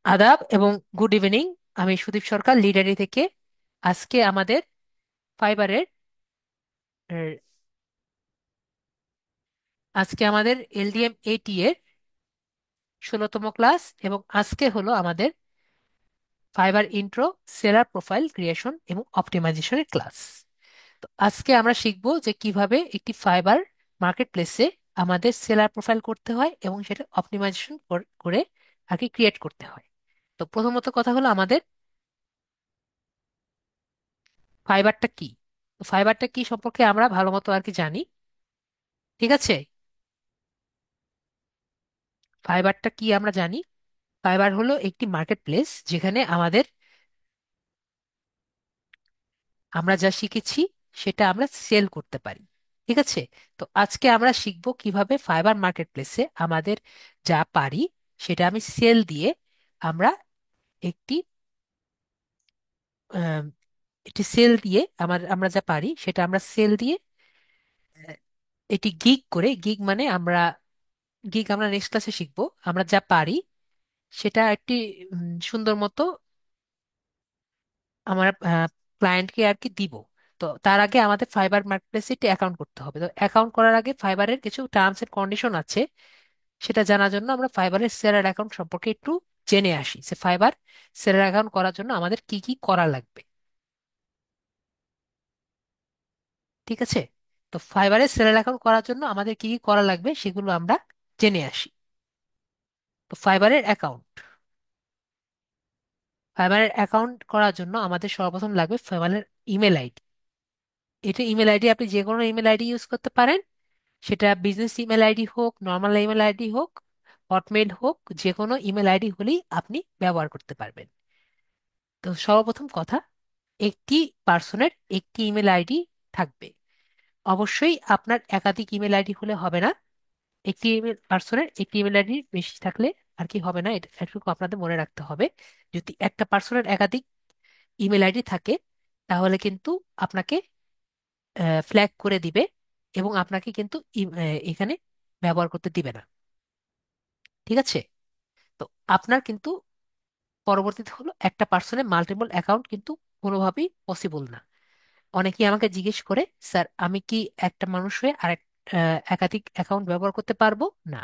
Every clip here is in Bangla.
আদাব এবং গুড ইভিনিং। আমি সুদীপ সরকার লিডারি থেকে। আজকে আমাদের ফাইবারের এর, আজকে আমাদের এলডিএম এইটি এর 16তম ক্লাস, এবং আজকে হলো আমাদের fibre intro, seller profile creation এবং অপটিমাইজেশনের ক্লাস। তো আজকে আমরা শিখব যে কিভাবে একটি ফাইবার মার্কেট প্লেসে আমাদের সেলার প্রোফাইল করতে হয় এবং সেটা অপটিমাইজেশন করে আর কি ক্রিয়েট করতে হয়। তো প্রথমত কথা হলো আমাদের ফাইবারটা কি। তো ফাইবারটা কি সম্পর্কে আমরা ভালো মতো আর কি জানি। ঠিক আছে, ফাইবারটা কি আমরা জানি। ফাইবার হলো একটি মার্কেট প্লেস যেখানে আমরা যা শিখেছি সেটা আমরা সেল করতে পারি। ঠিক আছে, তো আজকে আমরা শিখবো কিভাবে ফাইবার মার্কেট প্লেসে আমাদের যা পারি সেটা আমি সেল দিয়ে আমরা একটি আহ, একটি সেল দিয়ে আমরা যা পারি সেটা আমরা সেল দিয়ে আহ, এটি গিগ আমরা নেক্সট ক্লাসে শিখবো। আমরা যা পারি সেটা একটি সুন্দর মতো আমার ক্লায়েন্টকে আর কি দিব। তো তার আগে আমাদের ফাইবার মার্কেটপ্লেসে একটি অ্যাকাউন্ট করতে হবে। তো অ্যাকাউন্ট করার আগে ফাইবারের কিছু টার্মস এন্ড কন্ডিশন আছে, সেটা জানার জন্য আমরা ফাইবারের সেলার অ্যাকাউন্ট সম্পর্কে একটু জেনে আসি। সে ফাইবার সেলার অ্যাকাউন্ট করার জন্য আমাদের কি কি করা লাগবে। ঠিক আছে, তো ফাইবারের সেলার অ্যাকাউন্ট করার জন্য আমাদের কি কি করা লাগবে সেগুলো আমরা জেনে আসি। তো ফাইবারের অ্যাকাউন্ট করার জন্য আমাদের সর্বপ্রথম লাগবে ফাইবারের ইমেল আইডি। এটা ইমেল আইডি আপনি যে কোনো ইমেল আইডি ইউজ করতে পারেন, সেটা বিজনেস ইমেল আইডি হোক, নর্মাল ইমেল আইডি হোক, হটমেইল হোক, যে কোনো ইমেল আইডি হলেই আপনি ব্যবহার করতে পারবেন। তো সর্বপ্রথম কথা, একটি পার্সনের একটি ইমেল আইডি থাকবে। অবশ্যই আপনার একাধিক ইমেল আইডি হলে হবে না। একটি ইমেল পার্সনের একটি ইমেল আইডি বেশি থাকলে আর কি হবে না, এটা এটুকু আপনাদের মনে রাখতে হবে। যদি একটা পার্সনের একাধিক ইমেল আইডি থাকে তাহলে কিন্তু আপনাকে ফ্ল্যাগ করে দিবে এবং আপনাকে কিন্তু এখানে ব্যবহার করতে দিবে না। ঠিক আছে, তো আপনার কিন্তু পরবর্তীতে হলো একটা পার্সনের মাল্টিপল অ্যাকাউন্ট কিন্তু কোনোভাবেই পসিবল না। অনেকেই আমাকে জিজ্ঞেস করে, স্যার আমি কি একটা মানুষ হয়ে একাধিক অ্যাকাউন্ট ব্যবহার করতে পারবো? না,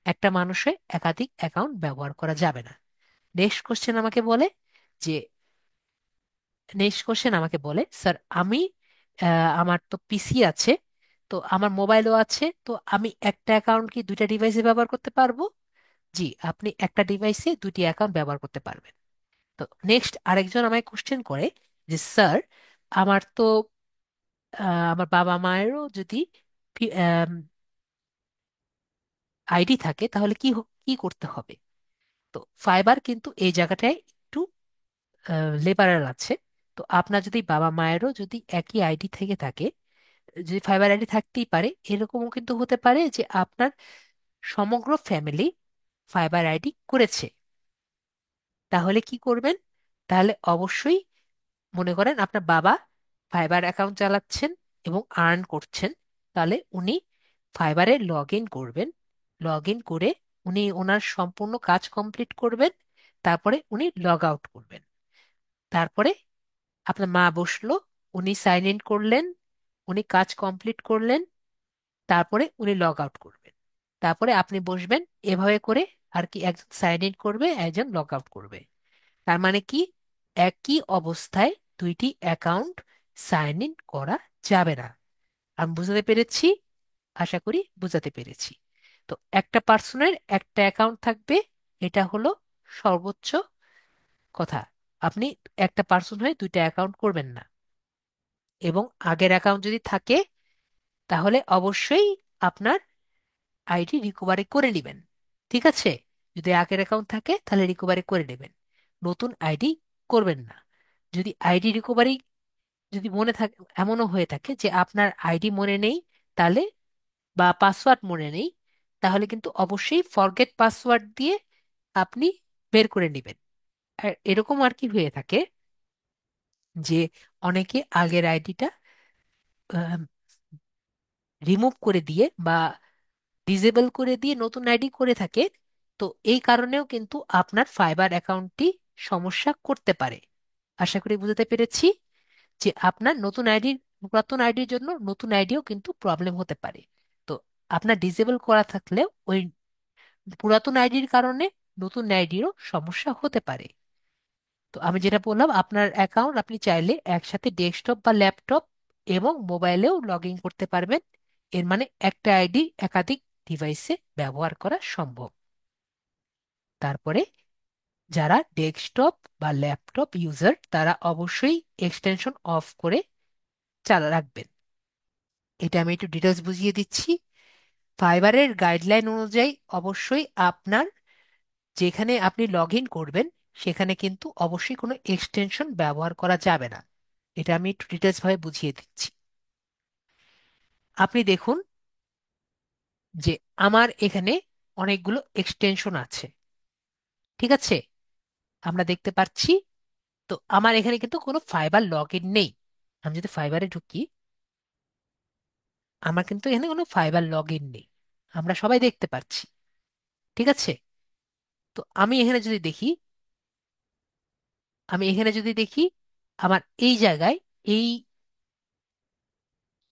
একটা মানুষে একাধিক অ্যাকাউন্ট ব্যবহার করা যাবে না। নেক্সট কোশ্চেন আমাকে বলে যে নেক্সট কোশ্চেন আমাকে বলে, স্যার আমি আমার তো পিসি আছে, তো আমার মোবাইলও আছে, তো আমি একটা অ্যাকাউন্ট কি দুইটা ডিভাইসে ব্যবহার করতে পারবো? জি, আপনি একটা ডিভাইসে দুটি অ্যাকাউন্ট ব্যবহার করতে পারবেন। তো নেক্সট আরেকজন আমায় কোশ্চেন করে যে স্যার আমার তো আমার বাবা মায়েরও যদি আইডি থাকে তাহলে কি করতে হবে? তো ফাইবার কিন্তু এই জায়গাটায় একটু লেবারাল আছে। তো আপনার যদি বাবা মায়েরও যদি একই আইডি থেকে থাকে, যদি ফাইবার আইডি থাকতেই পারে, এরকমও কিন্তু হতে পারে যে আপনার সমগ্র ফ্যামিলি ফাইবার আইডি করেছে। তাহলে কি করবেন? তাহলে অবশ্যই মনে করেন আপনার বাবা ফাইবার অ্যাকাউন্ট চালাচ্ছেন এবং আর্ন করছেন, তাহলে উনি ফাইবারে লগ ইন করবেন। লগ ইন করে উনি ওনার সম্পূর্ণ কাজ কমপ্লিট করবেন, তারপরে উনি লগ আউট করবেন। তারপরে আপনার মা বসলো, উনি সাইন ইন করলেন, উনি কাজ কমপ্লিট করলেন, তারপরে উনি লগ আউট করবেন। তারপরে আপনি বসবেন, এভাবে করে আর কি একজন সাইন ইন করবে, একজন লগ আউট করবে। তার মানে কি, একই অবস্থায় দুইটি অ্যাকাউন্ট সাইন ইন করা যাবে না। আমি বুঝাতে পেরেছি? আশা করি বুঝাতে পেরেছি। তো একটা পার্সনের একটা অ্যাকাউন্ট থাকবে, এটা হলো সর্বোচ্চ কথা। আপনি একটা পার্সন হয়ে দুইটা অ্যাকাউন্ট করবেন না। এবং আগের অ্যাকাউন্ট যদি থাকে তাহলে অবশ্যই আপনার আইডি রিকভারি করে নেবেন। ঠিক আছে, যদি আগের অ্যাকাউন্ট থাকে তাহলে রিকভারি করে নেবেন, নতুন আইডি করবেন না। যদি আইডি রিকভারি যদি মনে থাকে, এমনও হয়ে থাকে যে আপনার আইডি মনে নেই তাহলে, বা পাসওয়ার্ড মনে নেই, তাহলে কিন্তু অবশ্যই ফরগেট পাসওয়ার্ড দিয়ে আপনি বের করে নেবেন। আর এরকম আর কি হয়ে থাকে যে অনেকে আগের আইডিটা রিমুভ করে দিয়ে বা ডিসেবল করে দিয়ে নতুন আইডি করে থাকে। তো এই কারণেও কিন্তু আপনার ফাইবার অ্যাকাউন্টটি সমস্যা করতে পারে। আশা করি বুঝতে পেরেছি যে আপনার নতুন আইডি, পুরাতন আইডির জন্য নতুন আইডিও কিন্তু প্রবলেম হতে পারে। তো আপনার ডিসেবল করা থাকলে ওই পুরাতন আইডির কারণে নতুন আইডিরও সমস্যা হতে পারে। তো আমি যেটা বললাম, আপনার অ্যাকাউন্ট আপনি চাইলে একসাথে ডেস্কটপ বা ল্যাপটপ এবং মোবাইলেও লগ ইন করতে পারবেন। এর মানে একটা আইডি একাধিক ডিভাইসে ব্যবহার করা সম্ভব। তারপরে যারা ডেস্কটপ বা ল্যাপটপ ইউজার তারা অবশ্যই এক্সটেনশন অফ করে চালা রাখবেন। এটা আমি একটু ডিটেলস বুঝিয়ে দিচ্ছি। ফাইবারের গাইডলাইন অনুযায়ী অবশ্যই আপনার যেখানে আপনি লগ ইন করবেন সেখানে কিন্তু অবশ্যই কোনো এক্সটেনশন ব্যবহার করা যাবে না। এটা আমি একটু ডিটেলস ভাবে বুঝিয়ে দিচ্ছি। আপনি দেখুন যে আমার এখানে অনেকগুলো এক্সটেনশন আছে, ঠিক আছে? আমরা দেখতে পাচ্ছি। তো আমার এখানে কিন্তু কোনো ফাইবার লগ ইন নেই। আমি যদি ফাইবারে ঢুকি, আমার কিন্তু এখানে কোনো ফাইবার লগ ইন নেই, আমরা সবাই দেখতে পাচ্ছি, ঠিক আছে? তো আমি এখানে যদি দেখি, আমি এখানে যদি দেখি আমার এই জায়গায়, এই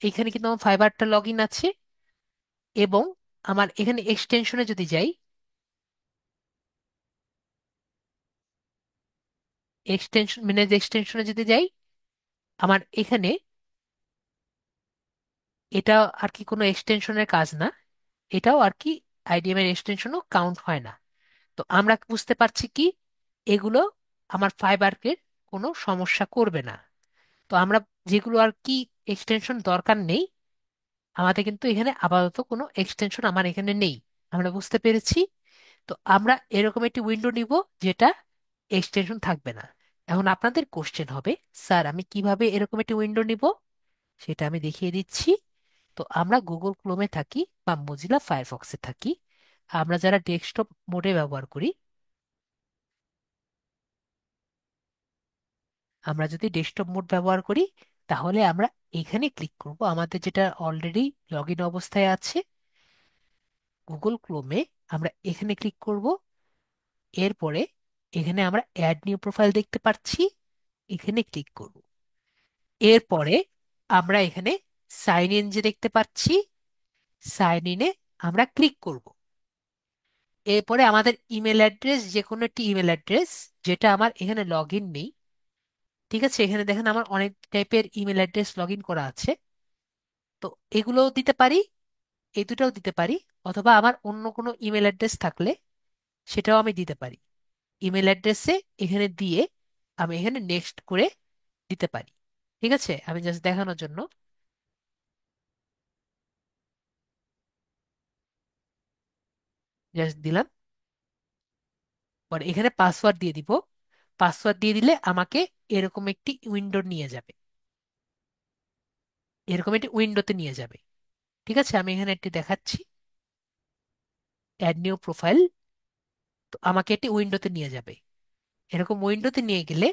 এইখানে কিন্তু আমার ফাইবারটা লগ ইন আছে। এবং আমার এখানে এক্সটেনশনে যদি যাই, এক্সটেনশন ম্যানেজ এক্সটেনশনে যদি যাই, আমার এখানে এটা আর কি কোনো এক্সটেনশনের কাজ না, এটাও আর কি আইডিএম এর এক্সটেনশনও কাউন্ট হয় না। তো আমরা বুঝতে পারছি কি এগুলো আমার ফাইবারকে কোনো সমস্যা করবে না। তো আমরা যেগুলো আর কি এক্সটেনশন দরকার নেই, আমাদের কিন্তু এখানে আপাতত কোনো এক্সটেনশন আমার এখানে নেই। আমরা বুঝতে পেরেছি। তো আমরা এরকম একটি উইন্ডো নিব যেটা এক্সটেনশন থাকবে না। এখন আপনাদের কোশ্চেন হবে, স্যার আমি কিভাবে এরকম একটি উইন্ডো নিব? সেটা আমি দেখিয়ে দিচ্ছি। তো আমরা গুগল ক্রোমে থাকি বা মজিলা ফায়ারফক্সে থাকি, আমরা যারা ডেস্কটপ মোডে ব্যবহার করি, আমরা যদি ডেস্কটপ মোড ব্যবহার করি তাহলে আমরা এখানে ক্লিক করব, আমাদের যেটা অলরেডি লগ ইন অবস্থায় আছে গুগল ক্রোমে। আমরা এখানে ক্লিক করব। এরপরে এখানে আমরা অ্যাড নিউ প্রোফাইল দেখতে পাচ্ছি, এখানে ক্লিক করব। এরপরে আমরা এখানে সাইন ইন যে দেখতে পাচ্ছি, সাইন ইনে আমরা ক্লিক করব। এরপরে আমাদের ইমেল অ্যাড্রেস, যে কোনো একটি ইমেল অ্যাড্রেস যেটা আমার এখানে লগ ইন নেই, ঠিক আছে? এখানে দেখেন আমার অনেক টাইপের ইমেল অ্যাড্রেস লগ ইন করা আছে। তো এগুলোও দিতে পারি, এই দুটাও দিতে পারি, অথবা আমার অন্য কোনো ইমেল অ্যাড্রেস থাকলে সেটাও আমি দিতে পারি। ইমেল অ্যাড্রেসে এখানে দিয়ে আমি এখানে নেক্সট করে দিতে পারি। ঠিক আছে, আমি জাস্ট দেখানোর জন্য জাস্ট দিলাম। পরে এখানে পাসওয়ার্ড দিয়ে দিব। পাসওয়ার্ড দিয়ে দিলে আমাকে এরকম একটি উইন্ডো নিয়ে যাবে, এরকম একটি উইন্ডোতে নিয়ে যাবে। ঠিক আছে, আমি এখানে একটি দেখাচ্ছি, অ্যাড নিউ প্রোফাইল। তো আমাকে একটি উইন্ডোতে নিয়ে যাবে। এরকম উইন্ডোতে নিয়ে গেলে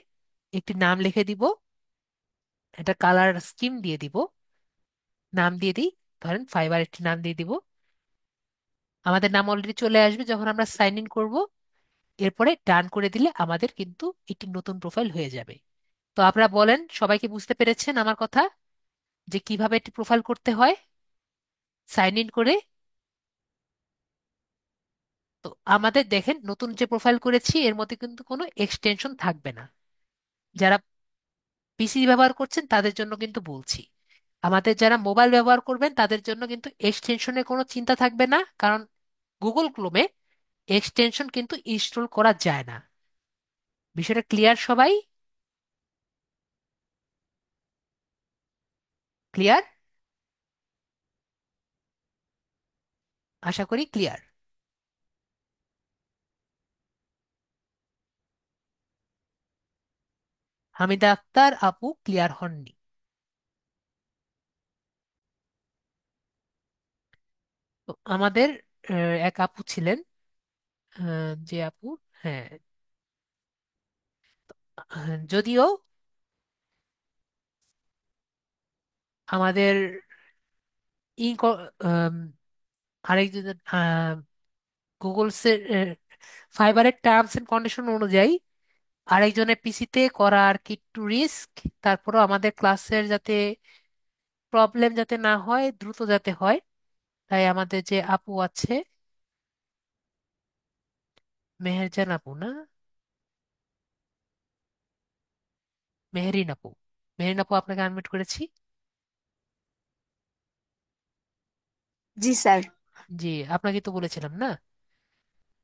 একটি নাম লিখে দিব, একটা কালার স্কিম দিয়ে দিব, নাম দিয়ে দিই, ধরেন ফাইবার একটি নাম দিয়ে দিব। আমাদের নাম অলরেডি চলে আসবে যখন আমরা সাইন ইন করব। এরপরে ডান করে দিলে আমাদের কিন্তু একটি নতুন প্রোফাইল হয়ে যাবে। তো আপনারা বলেন, সবাইকে বুঝতে পেরেছেন আমার কথা, যে কিভাবে একটি প্রোফাইল করতে হয় সাইন ইন করে? তো আমাদের দেখেন নতুন যে প্রোফাইল করেছি এর মধ্যে কিন্তু কোনো এক্সটেনশন থাকবে না। যারা পিসি ব্যবহার করছেন তাদের জন্য কিন্তু বলছি, আমাদের যারা মোবাইল ব্যবহার করবেন তাদের জন্য কিন্তু এক্সটেনশনের কোনো চিন্তা থাকবে না, কারণ গুগল ক্রোমে এক্সটেনশন কিন্তু ইনস্টল করা যায় না। বিষয়টা ক্লিয়ার সবাই? ক্লিয়ার? আশা করি ক্লিয়ার। হামিদা আক্তার আপু ক্লিয়ার হননি? তো আমাদের এক আপু ছিলেন, যে আপু, হ্যাঁ, যদিও আমাদের ই আরেকজন গুগল ফাইবারের টার্মস এন্ড কন্ডিশন অনুযায়ী আরেকজনের পিসিতে করা আর কি একটু রিস্ক। তারপরও আমাদের ক্লাসের যাতে প্রবলেম যাতে না হয়, দ্রুত যাতে হয়, তাই আমাদের যে আপু আছে, মেহেরজান আপু না, মেহেরিন আপু, মেহেরিন আপু আপনাকে আনমিউট করেছি। জি স্যার। জি, আপনাকে তো বলেছিলাম না।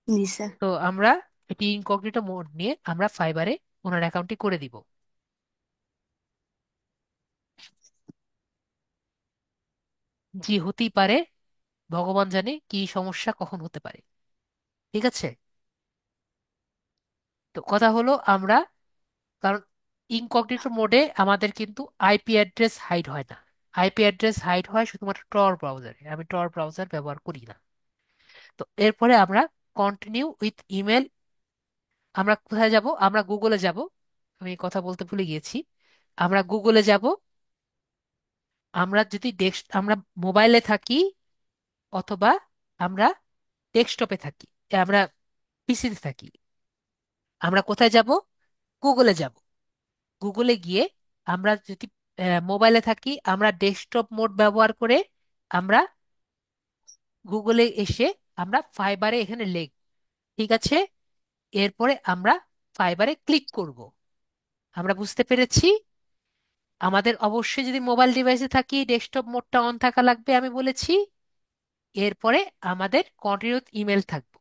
জি স্যার। তো আমরা এটি ইনকগনিটো মোড নিয়ে আমরা ফাইবারে ওনার অ্যাকাউন্টটি করে দিব। জি, হতেই পারে, ভগবান জানে কি সমস্যা কখন হতে পারে। ঠিক আছে। তো কথা হলো আমরা, কারণ ইনকগনিটো মোডে আমাদের কিন্তু আইপি অ্যাড্রেস হাইড হয় না। আইপি অ্যাড্রেস হাইড হয় শুধুমাত্র টর ব্রাউজারে, আমি টর ব্রাউজার ব্যবহার করি না। তো এরপরে আমরা কন্টিনিউ উইথ ইমেল, আমরা কোথায় যাব? আমরা গুগলে যাব। আমি কথা বলতে ভুলে গিয়েছি। আমরা গুগলে যাব। আমরা যদি আমরা মোবাইলে থাকি অথবা আমরা ডেস্কটপে থাকি, আমরা পিসিতে থাকি, আমরা কোথায় যাব? গুগলে যাব। গুগলে গিয়ে আমরা যদি মোবাইলে থাকি, আমরা ডেস্কটপ মোড ব্যবহার করে আমরা গুগলে এসে আমরা ফাইবারে এখানে লিখ, ঠিক আছে। এরপরে আমরা ফাইবারে ক্লিক করব। আমরা বুঝতে পেরেছি। আমাদের অবশ্যই যদি মোবাইল ডিভাইসে থাকি ডেস্কটপ মোডটা অন থাকা লাগবে, আমি বলেছি। এরপরে আমাদের কন্টিনিউ ইমেল থাকবে।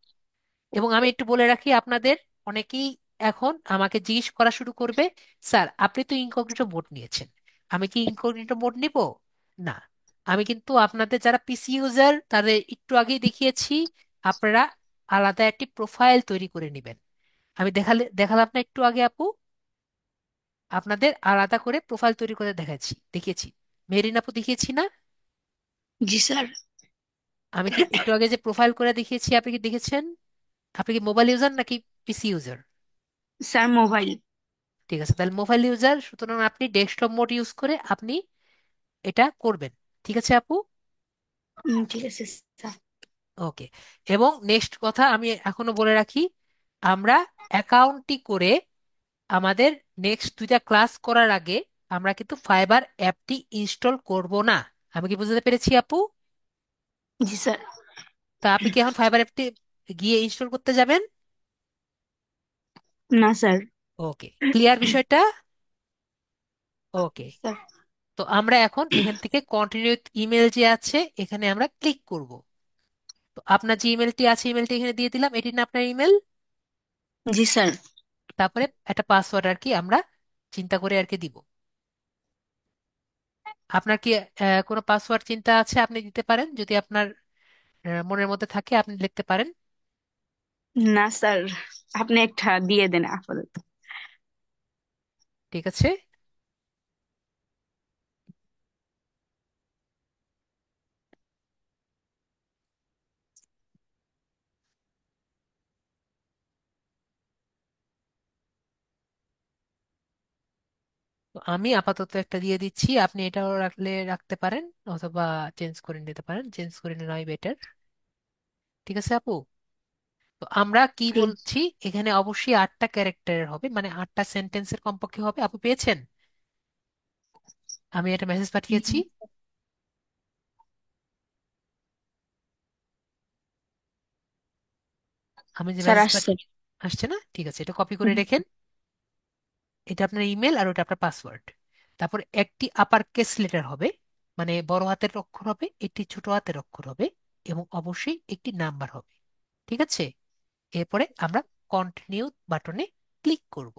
এবং আমি একটু বলে রাখি আপনাদের, অনেকেই এখন আমাকে জিজ্ঞেস করা শুরু করবে, স্যার আপনি তো ইনকগনিটো মোড নিয়েছেন, আমি কি ইনকগনিটো মোড নিব? না, আমি কিন্তু আপনাদের যারা পিসি ইউজার তাদের একটু আগেই দেখিয়েছি, আপনারা আলাদা একটি প্রোফাইল তৈরি করে নেবেন। আমি দেখালাম না একটু আগে আপু, আপনাদের আলাদা করে প্রোফাইল তৈরি করে দেখিয়েছি। মেরিন আপু, দেখিয়েছি না? জি স্যার। আমি কি একটু আগে যে প্রোফাইল করে দেখিয়েছি, আপনি কি দেখেছেন? আপনি কি মোবাইল ইউজার নাকি পিসি ইউজার? Sir mobile. ঠিক আছে, তাহলে মোবাইল ইউজার, সুতরাং আপনি ডেস্কটপ মোড ইউজ করে আপনি এটা করবেন। ঠিক আছে আপু। ঠিক আছে স্যার। ওকে। এবং নেক্সট কথা আমি এখনো বলে রাখি, আমরা অ্যাকাউন্টটি করে আমাদের নেক্সট দুইটা ক্লাস করার আগে আমরা কিন্তু ফাইবার অ্যাপটি ইনস্টল করব না। আমি কি বুঝতে পেরেছি আপু? জি স্যার। তা আপনি কি এখন ফাইবার অ্যাপটি গিয়ে ইনস্টল করতে যাবেন? না স্যার। ওকে, ক্লিয়ার বিষয়টা? ওকে। স্যার। তো আমরা এখন এখান থেকে কন্টিনিউ ইমেল যে আছে এখানে আমরা ক্লিক করব। তো আপনার যে ইমেলটি আছে ইমেলটি এখানে দিয়ে দিলাম, এটি না আপনার ইমেল? জি স্যার। তারপরে একটা পাসওয়ার্ড আর কি আমরা চিন্তা করে আর কি দিব। আপনার কি কোনো পাসওয়ার্ড চিন্তা আছে? আপনি দিতে পারেন, যদি আপনার মনের মধ্যে থাকে আপনি লিখতে পারেন। না স্যার, আপনি একটা দিয়ে দেন আপাতত। ঠিক আছে। তো আমি আপাতত একটা দিয়ে দিচ্ছি, আপনি এটাও রাখলে রাখতে পারেন, অথবা চেঞ্জ করে নিতে পারেন, চেঞ্জ করে নেওয়াই বেটার। ঠিক আছে আপু। তো আমরা কি ঠিক। বলছি, এখানে অবশ্যই 8টা ক্যারেক্টারের হবে, মানে 8টা সেন্টেন্সের কমপক্ষে হবে। আপু পেয়েছেন? আমি একটা মেসেজ পাঠিয়েছি। আমি যে স্যার মেসেজ আসছে। পাঠিয়ে, আসছে না? ঠিক আছে, এটা কপি করে রেখেন। এটা আপনার ইমেল আর ওটা আপনার পাসওয়ার্ড। তারপর একটি আপার কেস লেটার হবে, মানে বড় হাতের অক্ষর হবে, একটি ছোট হাতের অক্ষর হবে, এবং অবশ্যই একটি নাম্বার হবে। ঠিক আছে। এরপরে আমরা কন্টিনিউ বাটনে ক্লিক করব।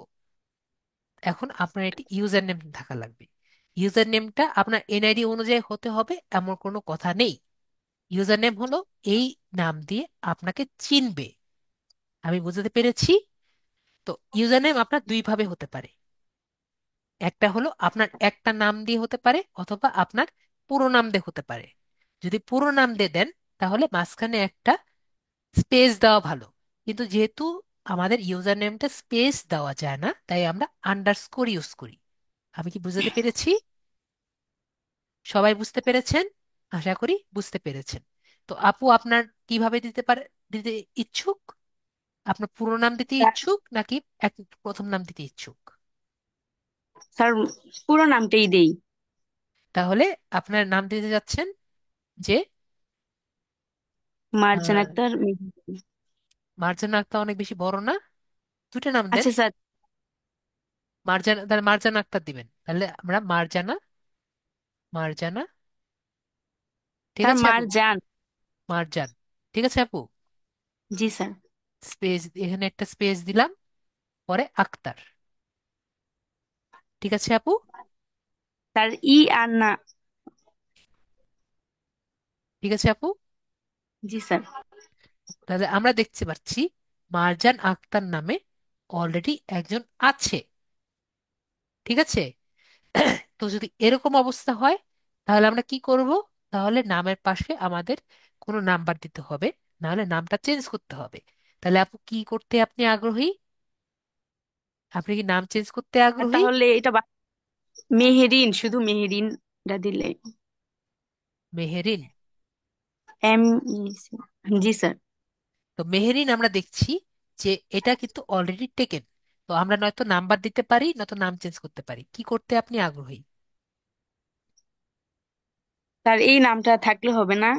এখন আপনার একটি ইউজার নেম থাকা লাগবে। ইউজার নেমটা আপনার এনআইডি অনুযায়ী হতে হবে এমন কোনো কথা নেই। ইউজার নেম হলো এই নাম দিয়ে আপনাকে চিনবে। আমি বুঝতে পেরেছি। তো ইউজার নেম আপনার দুই ভাবে হতে পারে। একটা হলো আপনার একটা নাম দিয়ে হতে পারে, অথবা আপনার পুরো নাম দিয়ে হতে পারে। যদি পুরো নাম দিয়ে দেন তাহলে মাঝখানে একটা স্পেস দেওয়া ভালো। কিন্তু যেহেতু আমাদের ইউজার নেমটা স্পেস দেওয়া যায় না, তাই আমরা আন্ডারস্কোর ইউজ করি। আমি কি বুঝতে পেরেছি? সবাই বুঝতে পেরেছেন? আশা করি বুঝতে পেরেছেন। তো আপু আপনার কিভাবে দিতে পারে, দিতে ইচ্ছুক? আপনার পুরো নাম দিতে স্যার ইচ্ছুক নাকি এক প্রথম নাম দিতে ইচ্ছুক? স্যার, পুরো নামটাই দেই। তাহলে আপনার নাম দিতে যাচ্ছেন যে মার্জান আহ, আক্তার মেহেদি। মার্জানা আক্তার অনেক বেশি বড় না? দুটো নাম দেন। আচ্ছা স্যার। মার্জানা, তাহলে মার্জানা আক্তার দিবেন, তাহলে আমরা মার্জানা, মার্জানা। ঠিক স্যার আছে আপু? মারজান। মার্জান। ঠিক আছে আপু। জি স্যার। স্পেস, এখানে একটা স্পেস দিলাম, পরে আক্তার। ঠিক আছে আপু? স্যার আর না। ঠিক আছে আপু। জি স্যার। তাহলে আমরা দেখতে পাচ্ছি মারজান আক্তার নামে অলরেডি একজন আছে। ঠিক আছে। তো যদি এরকম অবস্থা হয়, তাহলে আমরা কি করব? তাহলে নামের পাশে আমাদের কোনো নাম্বার দিতে হবে, নাহলে নামটা চেঞ্জ করতে হবে। তাহলে আপু কি করতে আপনি আগ্রহী? আপনি কি নাম চেঞ্জ করতে আর আগ্রহী? তাহলে এটা মেহেরিন, শুধু মেহেরিনটা দিলে। মেহেরিন। এম জি স্যার। তো মেহেরিন আমরা দেখছি যে এটা কিন্তু অলরেডি টেকেন। তো আমরা নয়তো নাম্বার দিতে পারি, নয়তো নাম চেঞ্জ করতে পারি। কি করতে আপনি আগ্রহী? স্যার এই নামটা থাকলে হবে না?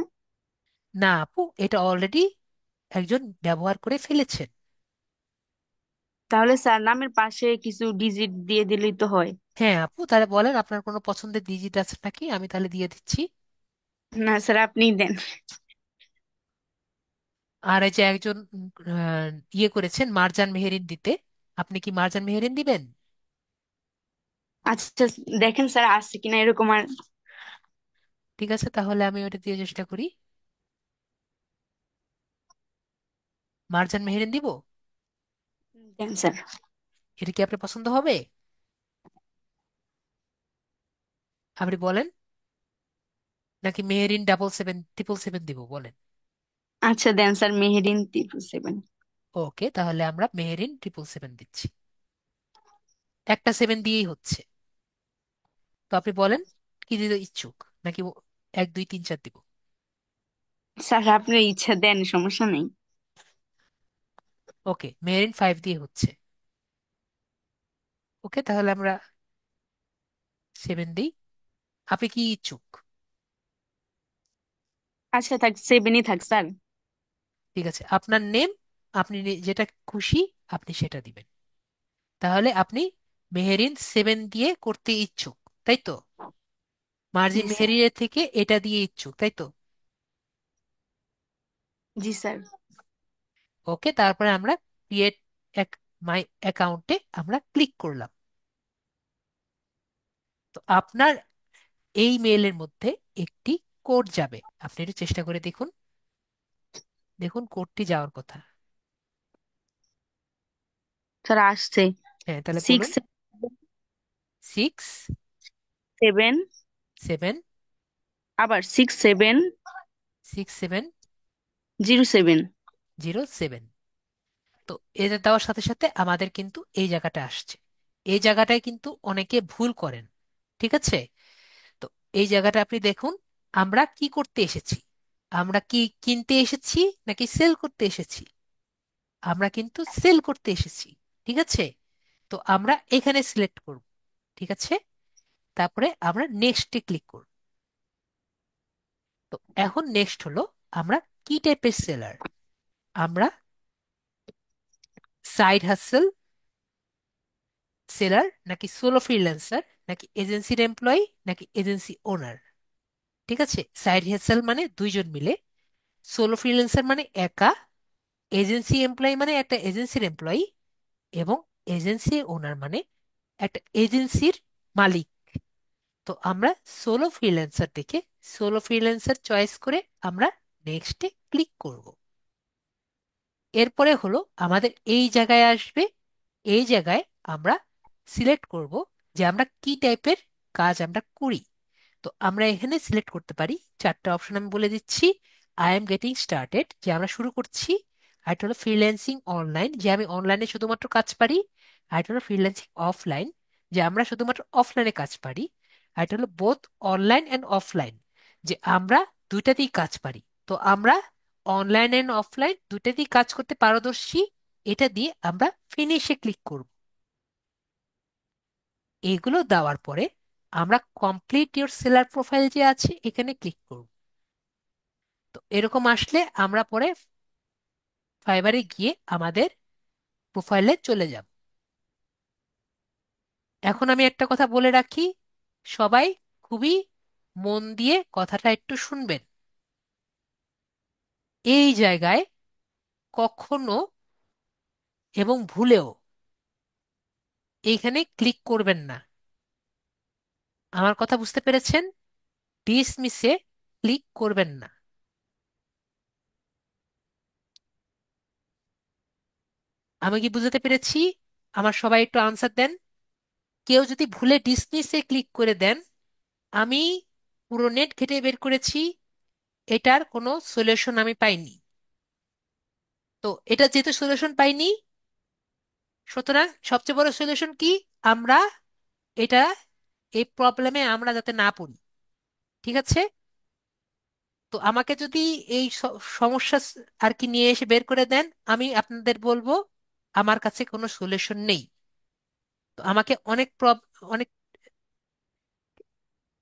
না আপু, এটা অলরেডি একজন ব্যবহার করে ফেলেছেন। তাহলে স্যার নামের পাশে কিছু ডিজিট দিয়ে দিলেই তো হয়। হ্যাঁ আপু, তাহলে বলেন আপনার কোনো পছন্দের ডিজিট আছে নাকি, আমি তাহলে দিয়ে দিচ্ছি। না স্যার, আপনিই দেন। আর এই যে একজন ইয়ে করেছেন মারজান মেহেরিন দিতে, আপনি কি মারজান মেহেরিন দিবেন? আচ্ছা, দেখেন স্যার আছে কিনা এরকম আর। ঠিক আছে, তাহলে আমি ওটা দিয়ে চেষ্টা করি। মারজান মেহেরিন দিব। দেন স্যার। এটা কি আপনার পছন্দ হবে? আপনি বলেন, নাকি মেহেরিন 777 দিব, বলেন। আচ্ছা দেন স্যার, মেহেরিন 777। ওকে, তাহলে আমরা মেহেরিন 777 দিচ্ছি। একটা 7 দিয়েই হচ্ছে। তো আপনি বলেন কি দিতে ইচ্ছুক, নাকি 1 2 3 4 দিব? স্যার আপনার ইচ্ছা, দেন, সমস্যা নেই। ওকে, মেহেরিন 5 দিয়ে হচ্ছে। ওকে, তাহলে আমরা 7 দিই। আপনি কি ইচ্ছুক? আচ্ছা থাক, 7ই থাক স্যার। ঠিক আছে, আপনার নেম, আপনি যেটা খুশি আপনি সেটা দিবেন। তাহলে আপনি মেহেরিন 7 দিয়ে করতে ইচ্ছুক, তাই তো? জি মার্জিন স্যার। মেহেরিনের থেকে এটা দিয়ে ইচ্ছুক, তাই তো? জি স্যার। ওকে, তারপরে আমরা ক্রিয়েট এক মাই অ্যাকাউন্টে আমরা ক্লিক করলাম। তো আপনার এই মেইলের মধ্যে একটি কোড যাবে, আপনি একটু চেষ্টা করে দেখুন। দেখুন কোডটি যাওয়ার কথা। স্যার আসছে। হ্যাঁ, তাহলে বলুন। 6 সিক্স 7, সেভেন আবার 6 7 6 7 0 7। 0 7। তো এটা দেওয়ার সাথে সাথে আমাদের কিন্তু এই জায়গাটা আসছে। এই জায়গাটায় কিন্তু অনেকে ভুল করেন। ঠিক আছে। তো এই জায়গাটা আপনি দেখুন, আমরা কি করতে এসেছি? আমরা কি কিনতে এসেছি নাকি সেল করতে এসেছি? আমরা কিন্তু সেল করতে এসেছি। ঠিক আছে। তো আমরা এখানে সিলেক্ট করব। ঠিক আছে। তারপরে আমরা নেক্সটে ক্লিক করব। তো এখন নেক্সট হলো আমরা কি টাইপের সেলার। আমরা সাইড হাসেল সেলার, নাকি সোলো ফ্রিল্যান্সার, নাকি এজেন্সির এমপ্লয়ি, নাকি এজেন্সি ওনার? ঠিক আছে। সাইড হাসেল মানে দুইজন মিলে, সোলো ফ্রিল্যান্সার মানে একা, এজেন্সি এমপ্লয়ি মানে একটা এজেন্সির এমপ্লয়ি, এবং এজেন্সি ওনার মানে একটা এজেন্সির মালিক। তো আমরা সোলো ফ্রিল্যান্সার দেখে সোলো ফ্রিল্যান্সার চয়েস করে আমরা নেক্সটে ক্লিক করব। এরপরে হলো আমাদের এই জায়গায় আসবে। এই জায়গায় আমরা সিলেক্ট করব যে আমরা কি টাইপের কাজ আমরা করি। তো আমরা এখানে সিলেক্ট করতে পারি। চারটা অপশন আমি বলে দিচ্ছি। আই এম গেটিং স্টার্টেড, যে আমরা শুরু করছি। আরেকটা হলো ফ্রিল্যান্সিং অনলাইন, যে আমি অনলাইনে শুধুমাত্র কাজ পারি। আরেকটা হলো ফ্রিল্যান্সিং অফলাইন, যে আমরা শুধুমাত্র অফলাইনে কাজ পারি। আরেকটা হলো বোথ অনলাইন অ্যান্ড অফলাইন, যে আমরা দুইটাতেই কাজ পারি। তো আমরা অনলাইন অ্যান্ড অফলাইন দুইটাতেই কাজ করতে পারদর্শী এটা দিয়ে আমরা ফিনিশে ক্লিক করব। এগুলো দেওয়ার পরে আমরা কমপ্লিট ইওর সেলার প্রোফাইল যে আছে এখানে ক্লিক করব। তো এরকম আসলে আমরা পরে ফাইবারে গিয়ে আমাদের প্রোফাইলে চলে যাব। এখন আমি একটা কথা বলে রাখি, সবাই খুবই মন দিয়ে কথাটা একটু শুনবেন। এই জায়গায় কখনো এবং ভুলেও এইখানে ক্লিক করবেন না। আমার কথা বুঝতে পেরেছেন? ডিসমিসে ক্লিক করবেন না। আমি কি বুঝাতে পেরেছি? আমার সবাই একটু আনসার দেন। কেউ যদি ভুলে ডিসমিসে ক্লিক করে দেন, আমি পুরো নেট ঘেটে বের করেছি, এটার কোনো সলিউশন আমি পাইনি। তো এটা যেহেতু সলিউশন পাইনি, সুতরাং সবচেয়ে বড় সলিউশন কি? আমরা এটা, এই প্রবলেমে আমরা যাতে না পড়ি। ঠিক আছে? তো আমাকে যদি এই সমস্যা আর কি নিয়ে এসে বের করে দেন, আমি আপনাদের বলবো আমার কাছে কোনো সলিউশন নেই। তো অনেক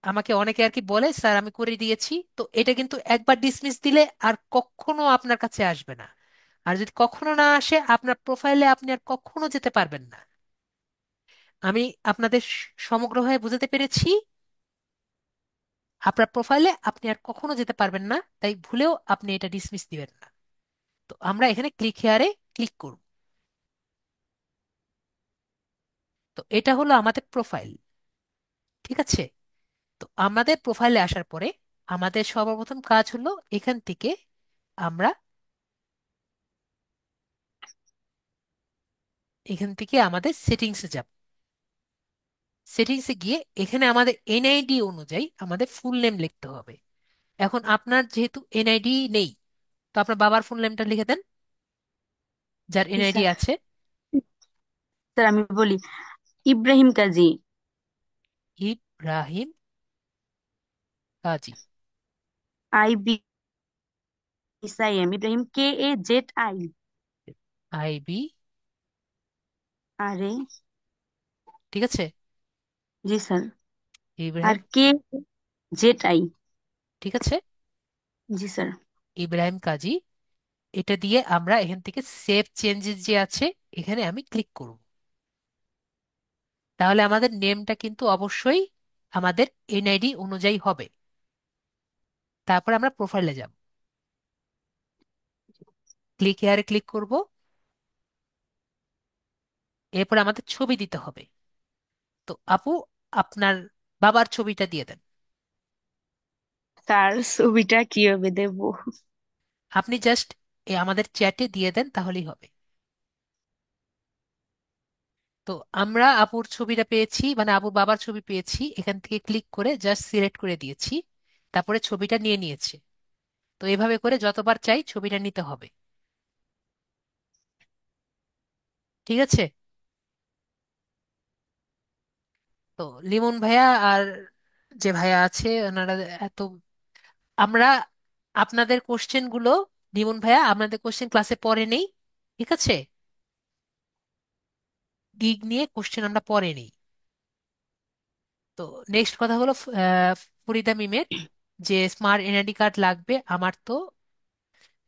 আমাকে অনেকে আর কি বলে, স্যার আমি করে দিয়েছি। তো এটা কিন্তু একবার ডিসমিস দিলে আর কখনো আপনার কাছে আসবে না। আর যদি কখনো না আসে, আপনার প্রোফাইলে আপনি আর কখনো যেতে পারবেন না। আমি আপনাদের সমগ্রভাবে বুঝাতে পেরেছি? আপনার প্রোফাইলে আপনি আর কখনো যেতে পারবেন না, তাই ভুলেও আপনি এটা ডিসমিস দিবেন না। তো আমরা এখানে ক্লিক হেয়ারে ক্লিক করব। তো এটা হলো আমাদের প্রোফাইল। ঠিক আছে? তো আমাদের প্রোফাইলে আসার পরে আমাদের সর্বপ্রথম কাজ হলো এখান থেকে আমরা আমাদের সেটিংসে যাব। সেটিংসে গিয়ে এখানে আমাদের এনআইডি অনুযায়ী আমাদের ফুল নেম লিখতে হবে। এখন আপনার যেহেতু এনআইডি নেই, তো আপনার বাবার ফুল নেমটা লিখে দেন, যার জি এনআইডি স্যার। আছে। স্যার আমি বলি, ইব্রাহিম কাজী। ইব্রাহিম কাজী। IBSIM, Ibrahim, KAZI। আইবি। আরে, ঠিক আছে? জি স্যার। আর ইব্রাহিম। KZI। ঠিক আছে। জি স্যার। ইব্রাহিম কাজী। এটা দিয়ে আমরা এখান থেকে সেভ চেঞ্জেস যে আছে এখানে আমি ক্লিক করব। তাহলে আমাদের নেমটা কিন্তু অবশ্যই আমাদের এনআইডি অনুযায়ী হবে। তারপর আমরা প্রোফাইলে যাব, ক্লিক হেয়ারে ক্লিক করব। এরপর আমাদের ছবি দিতে হবে। তো আপু, আপনার বাবার ছবিটা দিয়ে দেন। তার ছবিটা কিভাবে দেব? আপনি জাস্ট আমাদের চ্যাটে দিয়ে দেন, তাহলেই হবে। তো আমরা আপুর ছবিটা পেয়েছি, মানে আপুর বাবার ছবি পেয়েছি, এখান থেকে ক্লিক করে জাস্ট সিলেক্ট করে দিয়েছি। তারপরে ছবিটা নিয়ে নিয়েছে। তো এভাবে করে যতবার চাই ছবিটা নিতে হবে। ঠিক আছে? তো লিমন ভাইয়া আর যে ভাইয়া আছে ওনারা এত, আমরা আপনাদের কোশ্চেন গুলো, লিমন ভাইয়া আপনাদের কোশ্চেন ক্লাসে পড়ে নেই। ঠিক আছে? গিগ নিয়ে কোশ্চেন আমরা পড়ে নেই। তো নেক্সট কথা হলো ফরিদা মিমের যে স্মার্ট এনআইডি কার্ড লাগবে। আমার তো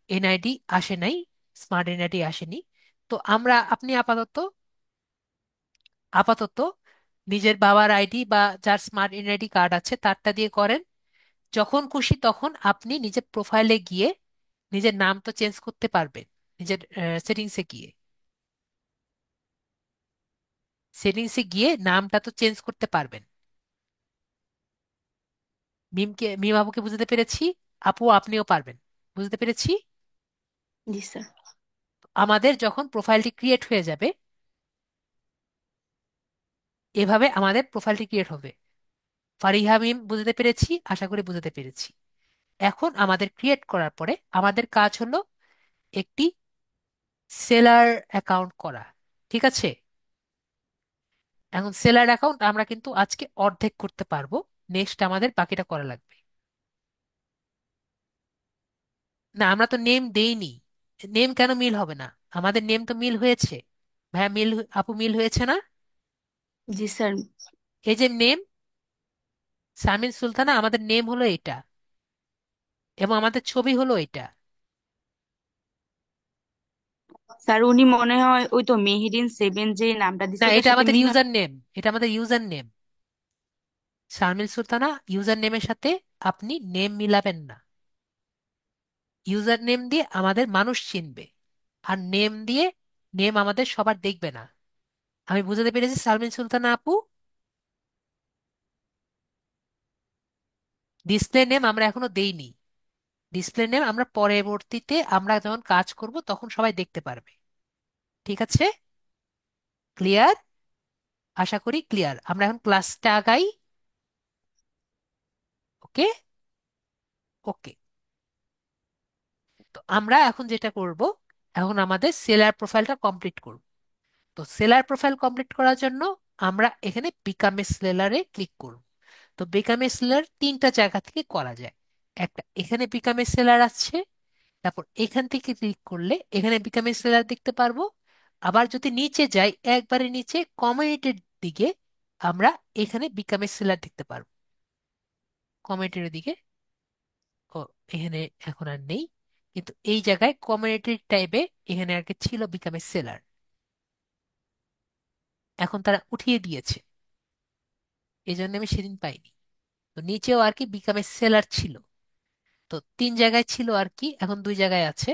এনআইডি আসে নাই, স্মার্ট এনআইডি আসেনি। তো আপনি আপাতত আপাতত নিজের বাবার আইডি বা যার স্মার্ট এনআইডি কার্ড আছে তারটা দিয়ে করেন। যখন খুশি তখন আপনি নিজের প্রোফাইলে গিয়ে নিজের নাম তো চেঞ্জ করতে পারবেন। নিজের সেটিংসে গিয়ে নামটা তো চেঞ্জ করতে পারবেন। মিম আপুকে বুঝতে পেরেছি, আপু আপনিও পারবেন। বুঝতে পেরেছি। জি স্যার। আমাদের যখন প্রোফাইলটি ক্রিয়েট হয়ে যাবে, এভাবে আমাদের প্রোফাইলটি ক্রিয়েট হবে। ফারিহা মিম বুঝতে পেরেছি, আশা করি বুঝতে পেরেছি। এখন আমাদের ক্রিয়েট করার পরে আমাদের কাজ হলো একটি সেলার অ্যাকাউন্ট করা। ঠিক আছে? এখন সেলার অ্যাকাউন্ট আমরা কিন্তু আজকে অর্ধেক করতে পারবো। নেক্সট আমাদের বাকিটা করা লাগবে। না, আমরা তো নেম দেইনি। নেম কেন মিল হবে না? আমাদের নেম তো মিল হয়েছে। ভাইয়া মিল, আপু মিল হয়েছে না? জি স্যার। এই যে নেম শারমিন সুলতানা, আমাদের নেম হলো এটা এবং আমাদের ছবি হলো এটা। স্যার উনি মনে হয় ওই তো মেহেরিন সেভেন যে নামটা না, দিছে ওটার এটা সাথে আমাদের মিল হয়। ইউজার নেম, এটা আমাদের user name. Sharmin Sultana user নেমের সাথে আপনি নেম মিলাবেন না। ইউজার নেম দিয়ে আমাদের মানুষ চিনবে, আর নেম দিয়ে নেম আমাদের সবার দেখবে না। আমি বুঝাতে পেরেছি শারমিন সুলতানা আপু? ডিসপ্লে নেম আমরা এখনো দেইনি। ডিসপ্লে নেম আমরা পরবর্তীতে, আমরা যখন কাজ করব তখন সবাই দেখতে পারবে। ঠিক আছে? ক্লিয়ার? আশা করি ক্লিয়ার। আমরা এখন ক্লাসটা আগাই। ওকে। ওকে। তো আমরা এখন যেটা করব, এখন আমাদের সেলার প্রোফাইলটা কমপ্লিট করব। তো সেলার প্রোফাইল কমপ্লিট করার জন্য আমরা এখানে বিকাম এ সেলারে ক্লিক করব। তো বিকাম এ সেলার তিনটা জায়গা থেকে করা যায়। একটা, এখানে বিকাম এ সেলার আছে, তারপর এখান থেকে ক্লিক করলে এখানে বিকাম এ সেলার দেখতে পারবো। আবার যদি নিচে যাই, একবারে নিচে কমিউনিটির দিকে, আমরা এখানে বিকাম এ সেলার দেখতে পারবো। কমিউনিটির দিকে, ও এখানে এখন আর নেই, কিন্তু এই জায়গায় কমিউনিটির টাইপে এখানে আগে ছিল বিকাম এ সেলার, এখন তারা উঠিয়ে দিয়েছে, এই জন্য আমি সেদিন পাইনি। তো নিচেও আর কি বিকাম এ সেলার ছিল। তো তিন জায়গায় ছিল আর কি, এখন দুই জায়গায় আছে।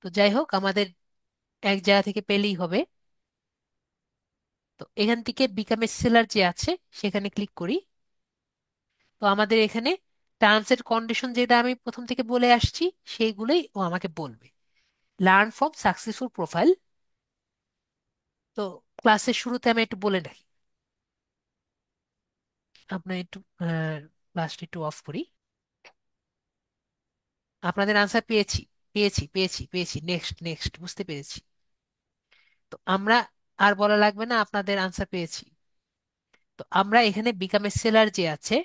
তো যাই হোক, আমাদের এক জায়গা থেকে পেলেই হবে। তো এখান থেকে বিকাম এ সেলার যে আছে সেখানে ক্লিক করি। তো আমাদের এখানে টার্মস এন্ড কন্ডিশন যেটা আমি প্রথম থেকে বলে আসছি সেইগুলোই ও আমাকে বলবে। Learn from successful profile. তো ক্লাসের শুরুতে আমি একটু বলে রাখি, আপনার একটু ক্লাসটা একটু অফ করি। আপনাদের আনসার পেয়েছি, পেয়েছি, পেয়েছি, পেয়েছি, নেক্সট, নেক্সট, বুঝতে পেরেছি। তো আমরা আর বলা লাগবে না, আপনাদের আনসার পেয়েছি। তো আমরা এখানে বিকাম এ সেলার যে আছে,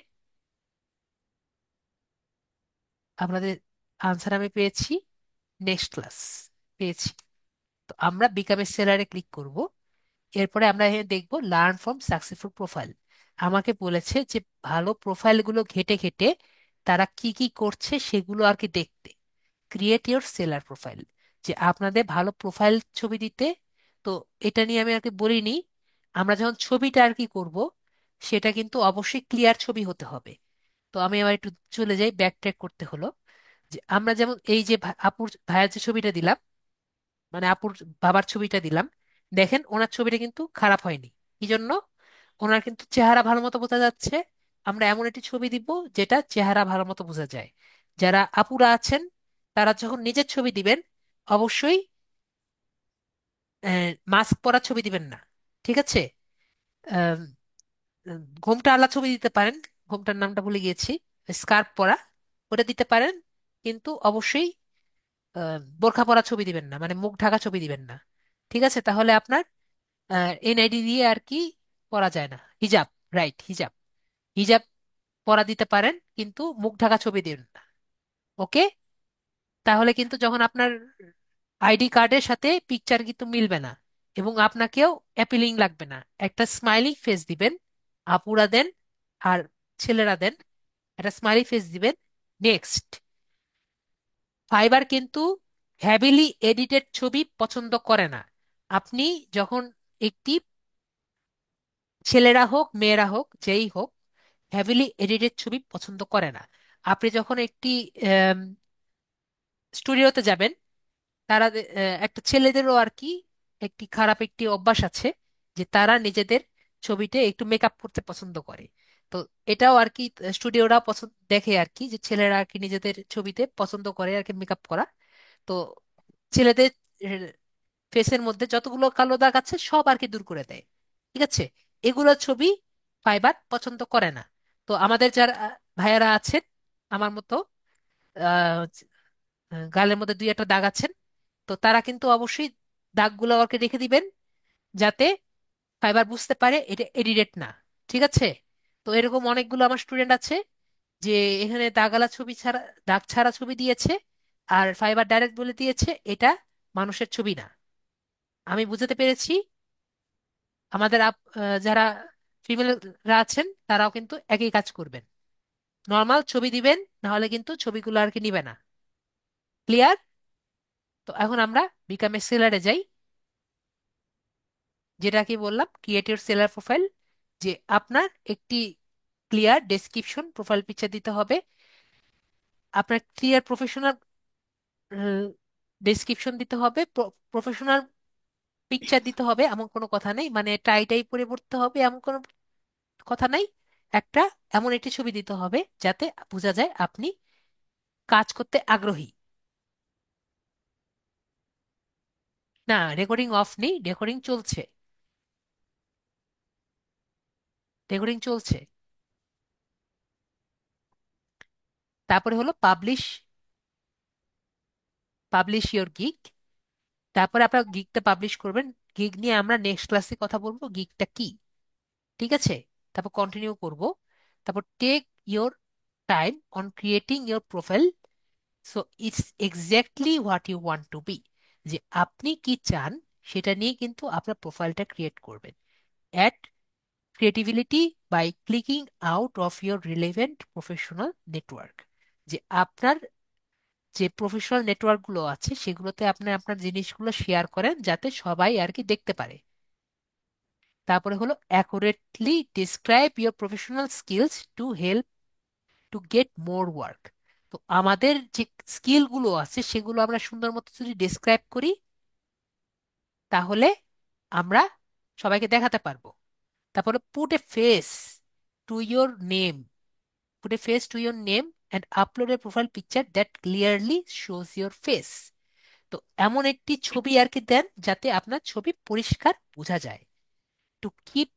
আপনাদের আনসার আমি পেয়েছি, নেক্সট ক্লাস, পেয়েছি। তো আমরা বিকাম এ সেলারে ক্লিক করব। এরপরে আমরা এখানে দেখব লার্ন ফ্রম সাকসেসফুল প্রোফাইল। আমাকে বলেছে যে ভালো প্রোফাইলগুলো ঘেটে ঘেটে তারা কি কি করছে সেগুলো আর কি দেখতে। ক্রিয়েট ইওর সেলার প্রোফাইল, যে আপনাদের ভালো প্রোফাইল ছবি দিতে। তো এটা নিয়ে আমি আর কি বলিনি। আমরা যখন ছবিটা আর কি করব, সেটা কিন্তু অবশ্যই ক্লিয়ার ছবি হতে হবে। তো আমি আবার একটু চলে যাই, ব্যাক ট্র্যাক করতে হলো। যে আমরা যেমন এই যে আপুর ভাইয়ের যে ছবিটা দিলাম, মানে আপুর বাবার ছবিটা দিলাম, দেখেন ওনার ছবিটা কিন্তু খারাপ হয়নি। কি জন্য? ওনার কিন্তু চেহারা ভালো মতো বোঝা যাচ্ছে। আমরা এমন একটি ছবি দিব যেটা চেহারা ভালো মতো বোঝা যায়। যারা আপুরা আছেন তারা যখন নিজের ছবি দিবেন, অবশ্যই মাস্ক পরা ছবি দিবেন না। ঠিক আছে? আম, ঘোমটা আলা ছবি দিতে পারেন, ঘোমটার নামটা ভুলে গিয়েছি, স্কার্ফ পরা, ওটা দিতে পারেন। কিন্তু অবশ্যই বোরখা পরা ছবি দিবেন না, মানে মুখ ঢাকা ছবি দিবেন না। ঠিক আছে? তাহলে আপনার এনআইডি দিয়ে আর কি পরা যায় না। হিজাব, রাইট, হিজাব, হিজাব পরা দিতে পারেন, কিন্তু মুখ ঢাকা ছবি দিবেন না। ওকে? তাহলে কিন্তু যখন আপনার আইডি কার্ডের সাথে পিকচার কিন্তু মিলবে না, এবং আপনাকেও অ্যাপিলিং লাগবে না। একটা স্মাইলি ফেস দিবেন, আপুরা দেন আর ছেলেরা দেন, একটা স্মাইলি ফেস দিবেন। নেক্সট, ফাইবার কিন্তু হ্যাভিলি এডিটেড ছবি পছন্দ করে না। আপনি যখন একটি, ছেলেরা হোক মেয়েরা হোক যেই হোক, হ্যাভিলি এডিটেড ছবি পছন্দ করে না। আপনি যখন একটি স্টুডিওতে যাবেন, তারা একটা ছেলেদেরও আর কি একটি খারাপ একটি অভ্যাস আছে, যে তারা নিজেদের ছবিতে একটু মেকআপ করতে পছন্দ করে। তো এটাও আর কি স্টুডিওরা পছন্দ দেখে আর কি, যে ছেলেরা আর কি নিজেদের ছবিতে পছন্দ করে আর কি মেকআপ করা। তো ছেলেদের ফেসের মধ্যে যতগুলো কালো দাগ আছে সব আর কি দূর করে দেয়। ঠিক আছে? এগুলো ছবি ফাইবার পছন্দ করে না। তো আমাদের যারা ভাইয়ারা আছেন আমার মতো, আহ, গালের মধ্যে দুই একটা দাগ আছেন, তো তারা কিন্তু অবশ্যই দাগগুলো ওকে রেখে দিবেন, যাতে ফাইবার বুঝতে পারে এটা এডিটেড না। ঠিক আছে? তো এরকম অনেকগুলো আমার স্টুডেন্ট আছে যে এখানে দাগালা ছবি ছাড়া, দাগ ছাড়া ছবি দিয়েছে, আর ফাইবার ডাইরেক্ট বলে দিয়েছে এটা মানুষের ছবি না। আমি বুঝাতে পেরেছি? আমাদের যারা ফিমেলরা আছেন তারাও কিন্তু একই কাজ করবেন। নর্মাল ছবি দিবেন, না হলে কিন্তু ছবিগুলো আর কি নিবে না। ক্লিয়ার? তো এখন আমরা বিকাম এ সেলারে যাই। যেটা কি বললাম, ক্রিয়েট ইউর সেলার প্রোফাইল, যে আপনার একটি ক্লিয়ার ডেসক্রিপশন প্রোফাইল পিকচার দিতে হবে। আপনার ক্লিয়ার প্রফেশনাল ডেসক্রিপশন দিতে হবে, প্রফেশনাল পিকচার দিতে হবে, এমন কোনো কথা নেই, মানে টাই টাই পরে পড়তে হবে এমন কোনো কথা নাই। একটা এমন একটি ছবি দিতে হবে যাতে বোঝা যায় আপনি কাজ করতে আগ্রহী। না, রেকর্ডিং অফ নেই, রেকর্ডিং চলছে। রেকর্ডিং চলছে। তারপরে হলো পাবলিশ, পাবলিশ ইওর গিগ। তারপরে আপনার গিগটা পাবলিশ করবেন। গিগ নিয়ে আমরা নেক্সট ক্লাসে কথা বলবো, গিগটা কি। ঠিক আছে? তারপর কন্টিনিউ করব। তারপর take your time on creating your profile, so it's exactly what you want to be. যে আপনি কি চান সেটা নিয়ে কিন্তু আপনার প্রোফাইলটা ক্রিয়েট করবেন। Add creativity by clicking out of your relevant professional network. যে আপনার যে প্রফেশনাল নেটওয়ার্কগুলো আছে সেগুলোতে আপনি আপনার জিনিসগুলো শেয়ার করেন যাতে সবাই আর কি দেখতে পারে। তারপরে হলো accurately describe your professional skills to help to get more work. তো আমাদের যে স্কিলগুলো আছে সেগুলো আমরা সুন্দর মতো যদি ডিসক্রাইব করি তাহলে আমরা সবাইকে দেখাতে পারবো। তারপরে put a face to your name, put a face to your name and upload A profile picture that clearly shows your face. তো এমন একটি ছবি আর কি দেন যাতে আপনার ছবি পরিষ্কার বোঝা যায়। To keep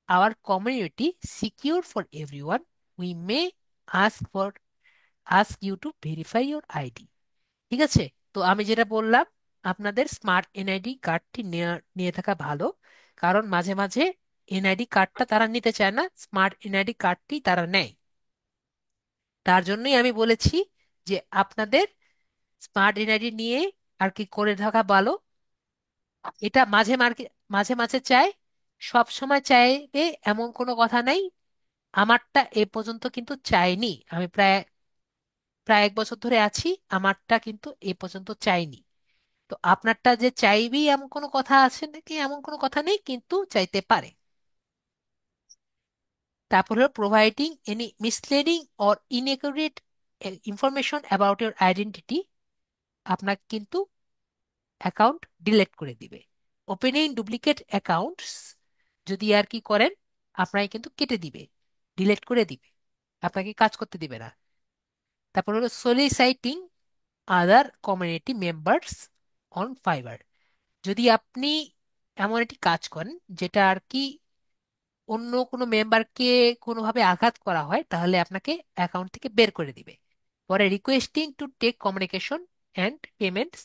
our community secure for everyone, we may ask for ask you to verify your ID. ঠিক আছে? তো আমি যেটা বললাম, আপনাদের স্মার্ট এনআইডি কার্ডটি নিয়ে থাকা ভালো, কারণ মাঝে মাঝে এনআইডি কার্ডটা তারা নিতে চায় না, স্মার্ট এনআইডি কার্ডটি তারা নেয়। তার জন্যই আমি বলেছি যে আপনাদের স্মার্ট এনআইডি নিয়ে আর কি করে থাকা ভালো। এটা মাঝে মাঝে চাই, সব সময় চাইবে এমন কোনো কথা নাই। আমারটা এ পর্যন্ত কিন্তু চাইনি, আমি প্রায় প্রায় 1 বছর ধরে আছি, আমারটা কিন্তু এ পর্যন্ত চাইনি। তো আপনারটা যে চাইবেই এমন কোনো কথা আছে নাকি, এমন কোনো কথা নেই, কিন্তু চাইতে পারে। তারপর হলো providing any misleading or inaccurate information about your identity, আপনাকে কিন্তু অ্যাকাউন্ট ডিলিট করে দিবে। ওপেনিং ডুপ্লিকেট অ্যাকাউন্টস যদি আর কি করেন, আপনাকে কিন্তু কেটে দিবে, ডিলিট করে দিবে, আপনাকে কাজ করতে দিবে না। তারপর হলো সলিসাইটিং আদার কমিউনিটি মেম্বার্স অন ফাইবার। যদি আপনি এমন একটি কাজ করেন যেটা আর কি অন্য কোনো মেম্বারকে কোনোভাবে আঘাত করা হয়, তাহলে আপনাকে অ্যাকাউন্ট থেকে বের করে দিবে। পরে requesting to take communication and payments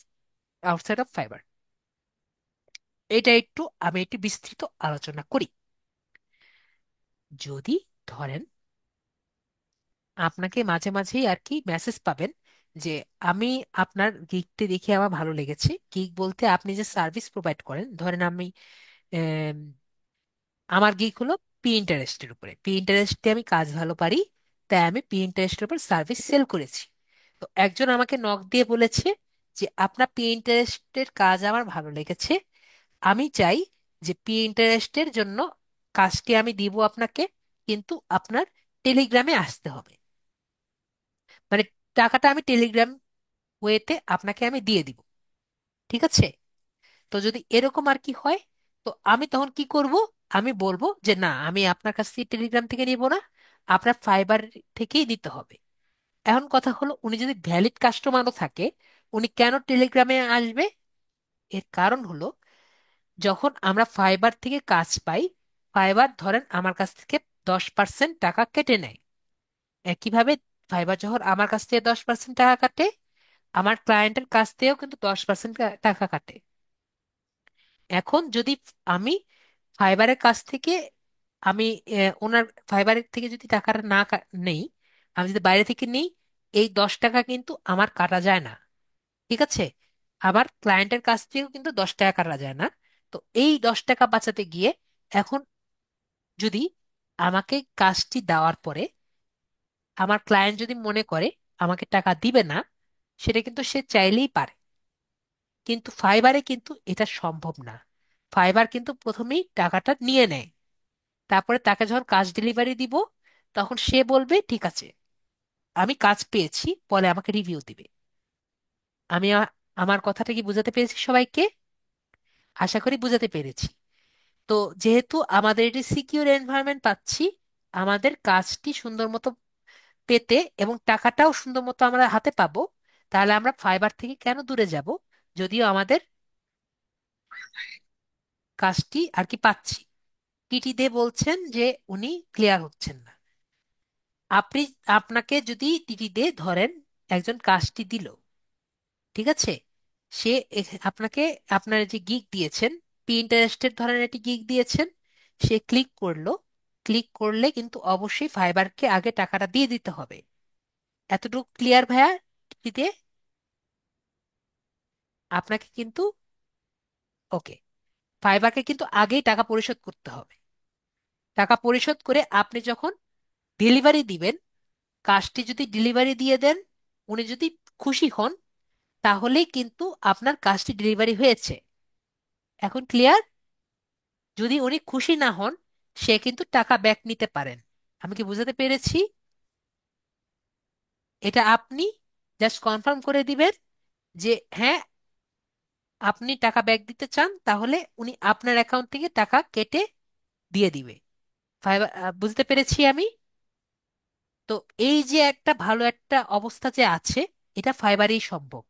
outside of Fiverr. এটা একটু আমি একটু বিস্তৃত আলোচনা করি। যদি ধরেন আপনাকে মাঝে মাঝেই আর কি মেসেজ পাবেন যে আমি আপনার গিগটি দেখে আমার ভালো লেগেছে। গিগ বলতে আপনি যে সার্ভিস প্রোভাইড করেন, ধরেন আমি আমার গিক হলো পিন্টারেস্টের উপরে, পিন্টারেস্টে আমি কাজ ভালো পারি, তাই আমি পিন্টারেস্টের উপর সার্ভিস সেল করেছি। তো একজন আমাকে নক দিয়ে বলেছে যে আপনার পিন্টারেস্টের কাজ আমার ভালো লেগেছে, আমি চাই যে পিন্টারেস্টের জন্য কাজটি আমি দিব আপনাকে, কিন্তু আপনার টেলিগ্রামে আসতে হবে। মানে টাকাটা আমি টেলিগ্রাম ওয়েতে আপনাকে আমি দিয়ে দিব। ঠিক আছে? তো যদি এরকম আর কি হয়, তো আমি তখন কি করব? আমি বলবো যে না, আমি আপনার কাছ থেকে টেলিগ্রাম থেকে নিব না, আপনার ফাইবার থেকেই নিতে হবে। এখন কথা হলো, উনি যদি ভ্যালিড কাস্টমারও থাকে, উনি কেন টেলিগ্রামে আসবে? এর কারণ হলো, যখন আমরা ফাইবার থেকে কাজ পাই, ফাইবার ধরেন আমার কাছ থেকে 10% টাকা কেটে নেয়। একইভাবে ফাইবার যখন আমার কাছ থেকে 10% টাকা কাটে, আমার ক্লায়েন্টের কাছ থেকেও কিন্তু 10% টাকা কাটে। এখন যদি আমি ফাইবারের কাছ থেকে আমি ওনার ফাইবারের থেকে যদি টাকাটা না নেই, আমি যদি বাইরে থেকে নিই, এই 10 টাকা কিন্তু আমার কাটা যায় না। ঠিক আছে? আবার ক্লায়েন্টের কাছ থেকেও কিন্তু 10 টাকা কাটা যায় না। তো এই 10 টাকা বাঁচাতে গিয়ে এখন যদি আমাকে কাজটি দেওয়ার পরে আমার ক্লায়েন্ট যদি মনে করে আমাকে টাকা দিবে না, সেটা কিন্তু সে চাইলেই পারে। কিন্তু ফাইবারে কিন্তু এটা সম্ভব না। ফাইবার কিন্তু প্রথমেই টাকাটা নিয়ে নেয়, তারপরে তাকে যখন কাজ ডেলিভারি দিব তখন সে বলবে ঠিক আছে, আমি কাজ পেয়েছি, পরে আমাকে রিভিউ দিবে। আমি আমার কথাটা কি বোঝাতে পেরেছি সবাইকে? আশা করি বুঝাতে পেরেছি। তো যেহেতু আমাদের এটি সিকিউর এনভায়রনমেন্ট পাচ্ছি, আমাদের কাজটি সুন্দর মতো পেতে এবং টাকাটাও সুন্দর মতো আমরা হাতে পাবো, তাহলে আমরা ফাইবার থেকে কেন দূরে যাব? যদিও আমাদের কাজটি আর কি পাচ্ছি। টিটি দে বলছেন যে উনি ক্লিয়ার হচ্ছেন না। আপনি, আপনাকে যদি টিটি দে ধরেন একজন কাজটি দিল, ঠিক আছে, সে আপনাকে আপনার যে গিগ দিয়েছেন, পিন্টারেস্টের ধরেন একটি গিগ দিয়েছেন, সে ক্লিক করলো। ক্লিক করলে কিন্তু অবশ্যই ফাইবারকে আগে টাকাটা দিয়ে দিতে হবে। এতটুকু ক্লিয়ার ভাইয়া? টিটিতে আপনাকে কিন্তু, ওকে, ফাইবারকে কিন্তু আগেই টাকা পরিশোধ করতে হবে। টাকা পরিশোধ করে আপনি যখন ডেলিভারি দিবেন, কাজটি যদি ডেলিভারি দিয়ে দেন, উনি যদি খুশি হন, তাহলেই কিন্তু আপনার কাজটি ডেলিভারি হয়েছে। এখন ক্লিয়ার? যদি উনি খুশি না হন, সে কিন্তু টাকা ব্যাক নিতে পারেন। আমি কি বুঝাতে পেরেছি? এটা আপনি জাস্ট কনফার্ম করে দিবেন যে হ্যাঁ, আপনি টাকা ব্যাক দিতে চান, তাহলে উনি আপনার অ্যাকাউন্ট থেকে টাকা কেটে দিয়ে দিবে। বুঝতে পেরেছি আমি? তো এই যে একটা ভালো একটা অবস্থা যে আছে, এটা ফাইবারেই সম্ভব।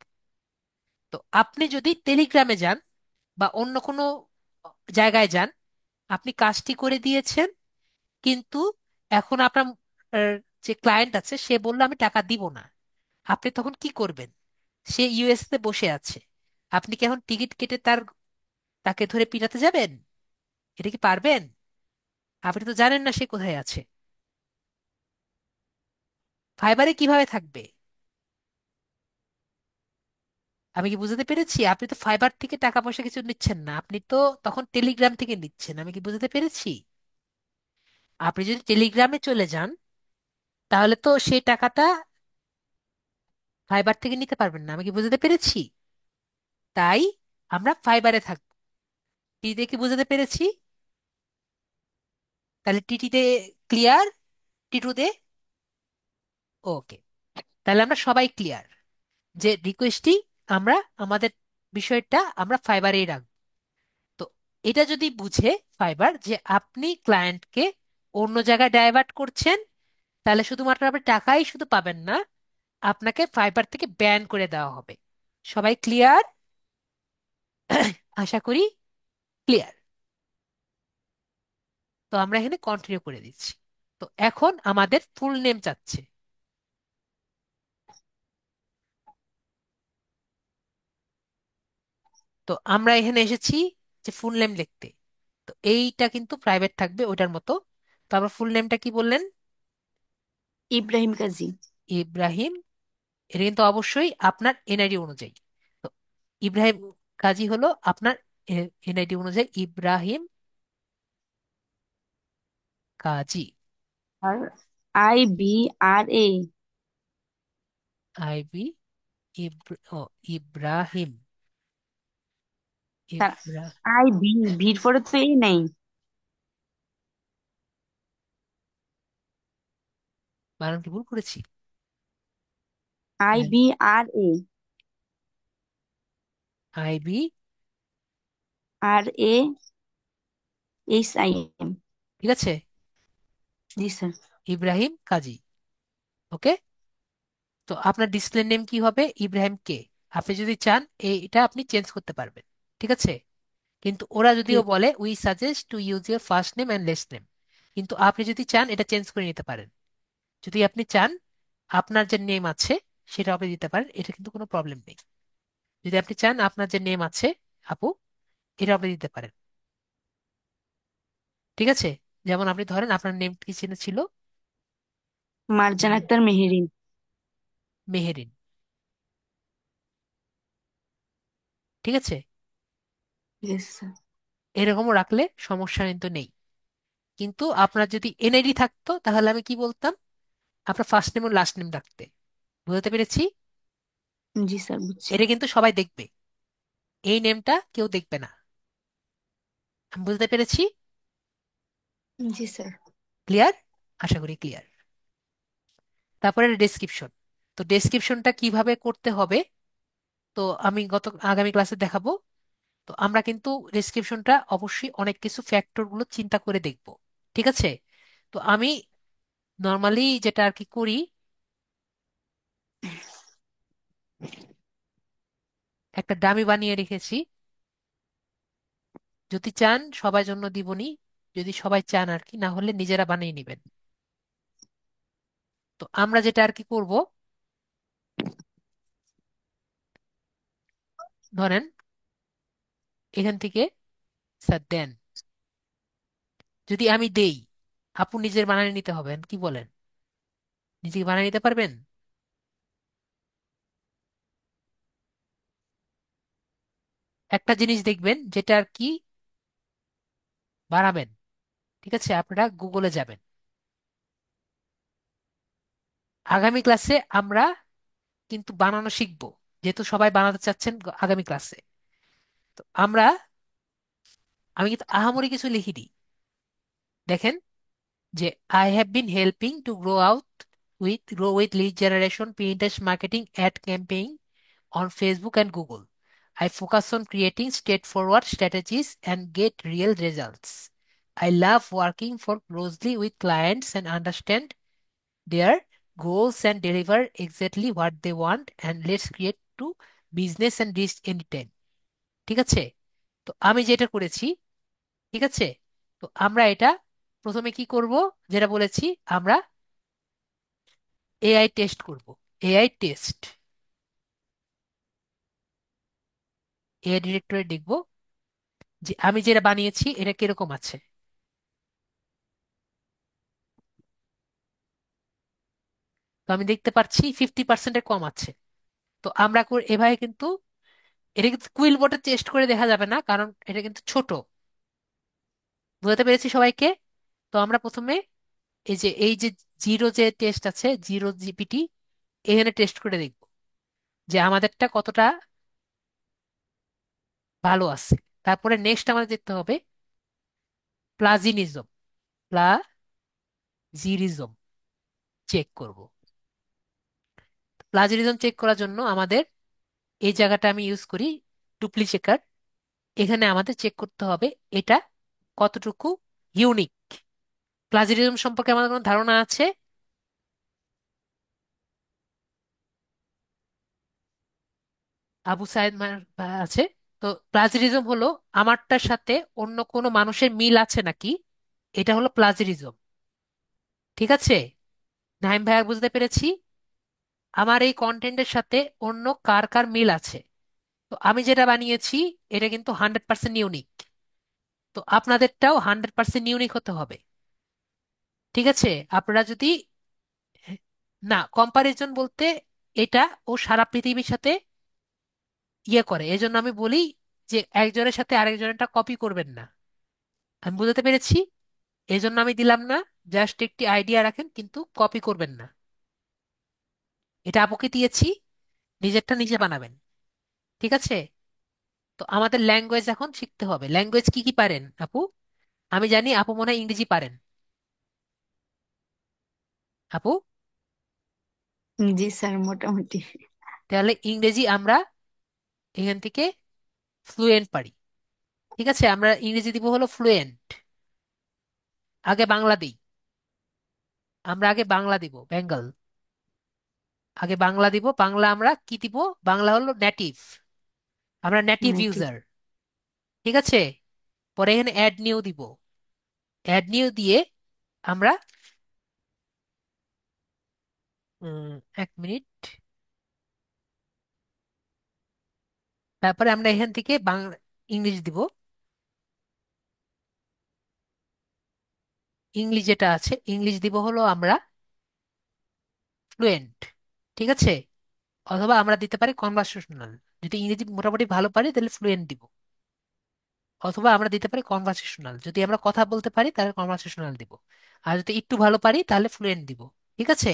তো আপনি যদি টেলিগ্রামে যান বা অন্য কোনো জায়গায় যান, আপনি কাজটি করে দিয়েছেন, কিন্তু এখন আপনার আহ, যে ক্লায়েন্ট আছে সে বললো আমি টাকা দিব না, আপনি তখন কি করবেন? সে ইউএস তে বসে আছে, আপনি কি এখন টিকিট কেটে তাকে ধরে পিটাতে যাবেন? এটা কি পারবেন? আপনি তো জানেন না সে কোথায় আছে। ফাইবারে কিভাবে থাকবে? আমি কি বুঝাতে পেরেছি? আপনি তো ফাইবার থেকে টাকা পয়সা কিছু নিচ্ছেন না, আপনি তো তখন টেলিগ্রাম থেকে নিচ্ছেন। আমি কি বুঝাতে পেরেছি? আপনি যদি টেলিগ্রামে চলে যান, তাহলে তো সেই টাকাটা ফাইবার থেকে নিতে পারবেন না। আমি কি বুঝাতে পেরেছি? তাই আমরা ফাইবারে থাকবো। টিটিতে কি বুঝাতে পেরেছি? তাহলে টিটিতে ক্লিয়ার? টিটুতে ওকে। তাহলে আমরা সবাই ক্লিয়ার যে রিকোয়েস্টই আমরা আমাদের বিষয়টা আমরা ফাইবারেই রাখবো। তো এটা যদি বুঝে ফাইবার যে আপনি ক্লায়েন্টকে অন্য জায়গায় ডাইভার্ট করছেন, তাহলে শুধুমাত্র আপনি টাকাই শুধু পাবেন না, আপনাকে ফাইবার থেকে ব্যান করে দেওয়া হবে। সবাই ক্লিয়ার? আশা করি ক্লিয়ার। তো আমরা এখানে কন্টিনিউ করে দিচ্ছি। তো এখন আমাদের ফুল নেম চাচ্ছে। তো আমরা এখানে এসেছি যে ফুল নেম লিখতে। তো এইটা কিন্তু প্রাইভেট থাকবে ওইটার মতো। তো আমরা ফুল নেমটা কি বললেন? ইব্রাহিম কাজী। ইব্রাহিম। এটা কিন্তু অবশ্যই আপনার এনআইডি অনুযায়ী। তো ইব্রাহিম কাজী হলো আপনার এনআইডি অনুযায়ী ইব্রাহিম কাজী। আর IBRA। আইবি ও ইব্রাহিম। তার ইব্রা ভির পরে তো এই নাই। বানান কি ভুল করেছি? IBRA। আইবি। RAHIM। ঠিক আছে, জি স্যার। ইব্রাহিম কাজী। ওকে। তো আপনার ডিসপ্লে নেম কি হবে? ইব্রাহিম কে। আপনি যদি চান এটা আপনি চেঞ্জ করতে পারবেন, ঠিক আছে। কিন্তু ওরা যদিও ঠিক। বলে we suggest to use your first name and last name, কিন্তু আপনি যদি চান এটা চেঞ্জ করে নিতে পারেন। যদি আপনি চান আপনার যে নেম আছে সেটা আপনি দিতে পারেন, এটা কিন্তু কোনো প্রবলেম নেই। যদি আপনি চান আপনার যে নেম আছে আপু, এটা আপনি দিতে পারেন, ঠিক আছে। যেমন আপনি ধরেন আপনার নেম কি ছিল? মারজান আক্তার মেহেরিন। মেহেরিন। ঠিক আছে? Yes sir. এরকমও রাখলে সমস্যা কিন্তু নেই। কিন্তু আপনার যদি এনআইডি থাকতো তাহলে আমি কি বলতাম, আপনার ফার্স্ট নেম ও লাস্ট নেম রাখতে। বুঝতে পেরেছি? জি স্যার, বুঝছি। এটা কিন্তু সবাই দেখবে, এই নেমটা কেউ দেখবে না। আমি বুঝতে পেরেছি? জি স্যার। ক্লিয়ার? আশা করি ক্লিয়ার। তারপরে ডেসক্রিপশন। তো ডেসক্রিপশনটা কিভাবে করতে হবে, তো আমি আগামী ক্লাসে দেখাবো। তো আমরা কিন্তু ডেসক্রিপশনটা অবশ্যই অনেক কিছু ফ্যাক্টর গুলো চিন্তা করে দেখব। ঠিক আছে? তো আমি নর্মালি যেটা আর কি করি, একটা ডামি বানিয়ে রেখেছি। যদি চান সবার জন্য দিবনি, যদি সবাই চান আর কি, না হলে নিজেরা বানিয়ে নেবেন। তো আমরা যেটা আর কি করব, ধরেন এখান থেকে স্যার দেন, যদি আমি দেই, আপু নিজের বানিয়ে নিতে হবেন, কি বলেন? নিজে বানিয়ে নিতে পারবেন? একটা জিনিস দেখবেন যেটা আর কি বানাবেন, ঠিক আছে, আপনারা গুগলে যাবেন। আগামী ক্লাসে আমরা কিন্তু বানানো শিখবো, যেহেতু সবাই বানাতে চাচ্ছেন আগামী ক্লাসে। তো আমি কিন্তু আহামরি কিছু লিখিনি। দেখেন যে I have been helping to grow with lead generation, printers marketing, ad campaign on Facebook and Google. I focus on creating straightforward strategies and get real results. I love working for closely with clients and understand their goals and deliver exactly what they want, and let's create to business and risk anytime. ঠিক আছে? তো আমি যেটা করেছি, ঠিক আছে, তো আমরা এটা প্রথমে কি করব, যেটা বলেছি, আমরা এআই টেস্ট করব। এআই টেস্ট, এআই ডিরেক্টরে দেখব যে আমি যেটা বানিয়েছি এটা কিরকম আছে। তো আমি দেখতে পাচ্ছি 50%-এর কম আছে। তো আমরা এভাবে কিন্তু, এটা কিন্তু কুইল বোর্ডে টেস্ট করে দেখা যাবে না, কারণ এটা কিন্তু ছোট। বুঝতে পেরেছি সবাইকে? তো আমরা প্রথমে এই যে জিরো যে টেস্ট আছে, জিরো জিপিটি, এখানে টেস্ট করে দেখব যে আমাদেরটা কতটা ভালো আছে। তারপরে নেক্সট আমাদের দেখতে হবে প্লাজিনিজম, প্লাজিরিজম চেক করব। প্লাজিরিজম চেক করার জন্য আমাদের এই জায়গাটা আমি ইউজ করি, ডুপ্লিকেটার। এখানে আমাদের চেক করতে হবে এটা কতটুকু ইউনিক। প্লাজিরিজম সম্পর্কে আমাদের কোনো ধারণা আছে? আবু সাইদ আছে। তো প্লাজিরিজম হলো আমারটার সাথে অন্য কোনো মানুষের মিল আছে নাকি, এটা হলো প্লাজিরিজম। ঠিক আছে? নাইম ভাইয়া, বুঝতে পেরেছি? আমার এই কন্টেন্টের সাথে অন্য কার কার মিল আছে। তো আমি যেটা বানিয়েছি এটা কিন্তু 100% ইউনিক। তো আপনাদেরটাও 100% ইউনিক হতে হবে। ঠিক আছে? আপনারা যদি, না, কম্পারিজন বলতে এটা ও সারা পৃথিবীর সাথে ইয়ে করে, এজন্য আমি বলি যে একজনের সাথে আরেকজনেরটা কপি করবেন না। আমি বুঝতে পেরেছি, এজন্য আমি দিলাম না। জাস্ট একটি আইডিয়া রাখেন, কিন্তু কপি করবেন না। এটা আপুকে দিয়েছি, নিজেরটা নিজে বানাবেন। ঠিক আছে? তো আমাদের ল্যাঙ্গুয়েজ এখন শিখতে হবে। ল্যাঙ্গুয়েজ কি কি পারেন আপু? আমি জানি আপু মনে হয় ইংরেজি পারেন। আপু, জি স্যার, মোটামুটি। তাহলে ইংরেজি আমরা এখান থেকে ফ্লুয়েন্ট পারি। ঠিক আছে, আমরা ইংরেজি দিব হলো ফ্লুয়েন্ট। আগে বাংলা দিই, আমরা আগে বাংলা দিব, বেঙ্গল। আগে বাংলা দিব, বাংলা আমরা কি দিব? বাংলা হলো নেটিভ, আমরা নেটিভ নেটিভ। ইউজার। ঠিক আছে? পরে এখানে অ্যাড নিউ দিব। অ্যাড নিউ দিয়ে আমরা, এক মিনিট, তারপরে আমরা এখান থেকে বাংলা, ইংলিশ দিব। ইংলিশ যেটা আছে, ইংলিশ দিব হলো আমরা ফ্লুয়েন্ট। ঠিক আছে? অথবা আমরা দিতে পারি কনভার্সেশনাল। যদি ইংরেজি মোটামুটি ভালো পারি তাহলে ফ্লুয়েন্ট দিব, অথবা আমরা দিতে পারি কনভার্সেশনাল, যদি আমরা কথা বলতে পারি তাহলে কনভার্সেশনাল দিব, আর যদি একটু ভালো পারি তাহলে ফ্লুয়েন্ট দিব। ঠিক আছে?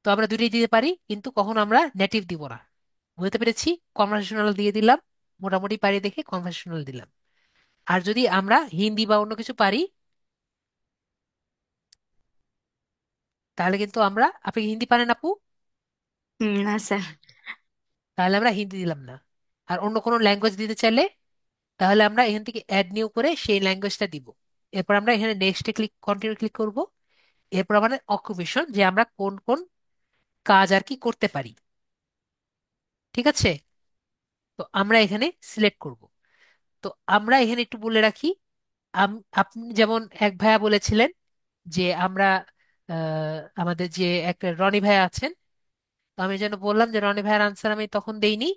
তো আমরা দুইটাই দিতে পারি, কিন্তু কখনো আমরা নেটিভ দিব না। বুঝতে পেরেছি? কনভার্সেশনাল দিয়ে দিলাম, মোটামুটি পারি দেখে কনভার্সেশনাল দিলাম। আর যদি আমরা হিন্দি বা অন্য কিছু পারি, তাহলে কিন্তু আমরা, আপনি কি হিন্দি পারেন আপু? না স্যার। তাহলে আমরা হিন্দি দিলাম না। আর অন্য কোনো ল্যাঙ্গুয়েজ দিতে চাইলে তাহলে আমরা এখান থেকে অ্যাড নিউ করে সেই ল্যাঙ্গুয়েজটা দিব। এরপর আমরা এখানে নেক্সটে কন্টিনিউ ক্লিক করব। এরপর আমাদের অকুপেশন, যে আমরা কোন কোন কাজ আর কি করতে পারি। ঠিক আছে? তো আমরা এখানে সিলেক্ট করব। তো আমরা এখানে একটু বলে রাখি, আপনি যেমন এক ভাইয়া বলেছিলেন যে আমরা আমাদের যে এক রনি ভাইয়া আছেন, তো আমি যেন বললাম যে রনি ভাইয়ার আনসার আমি তখন দেইনি,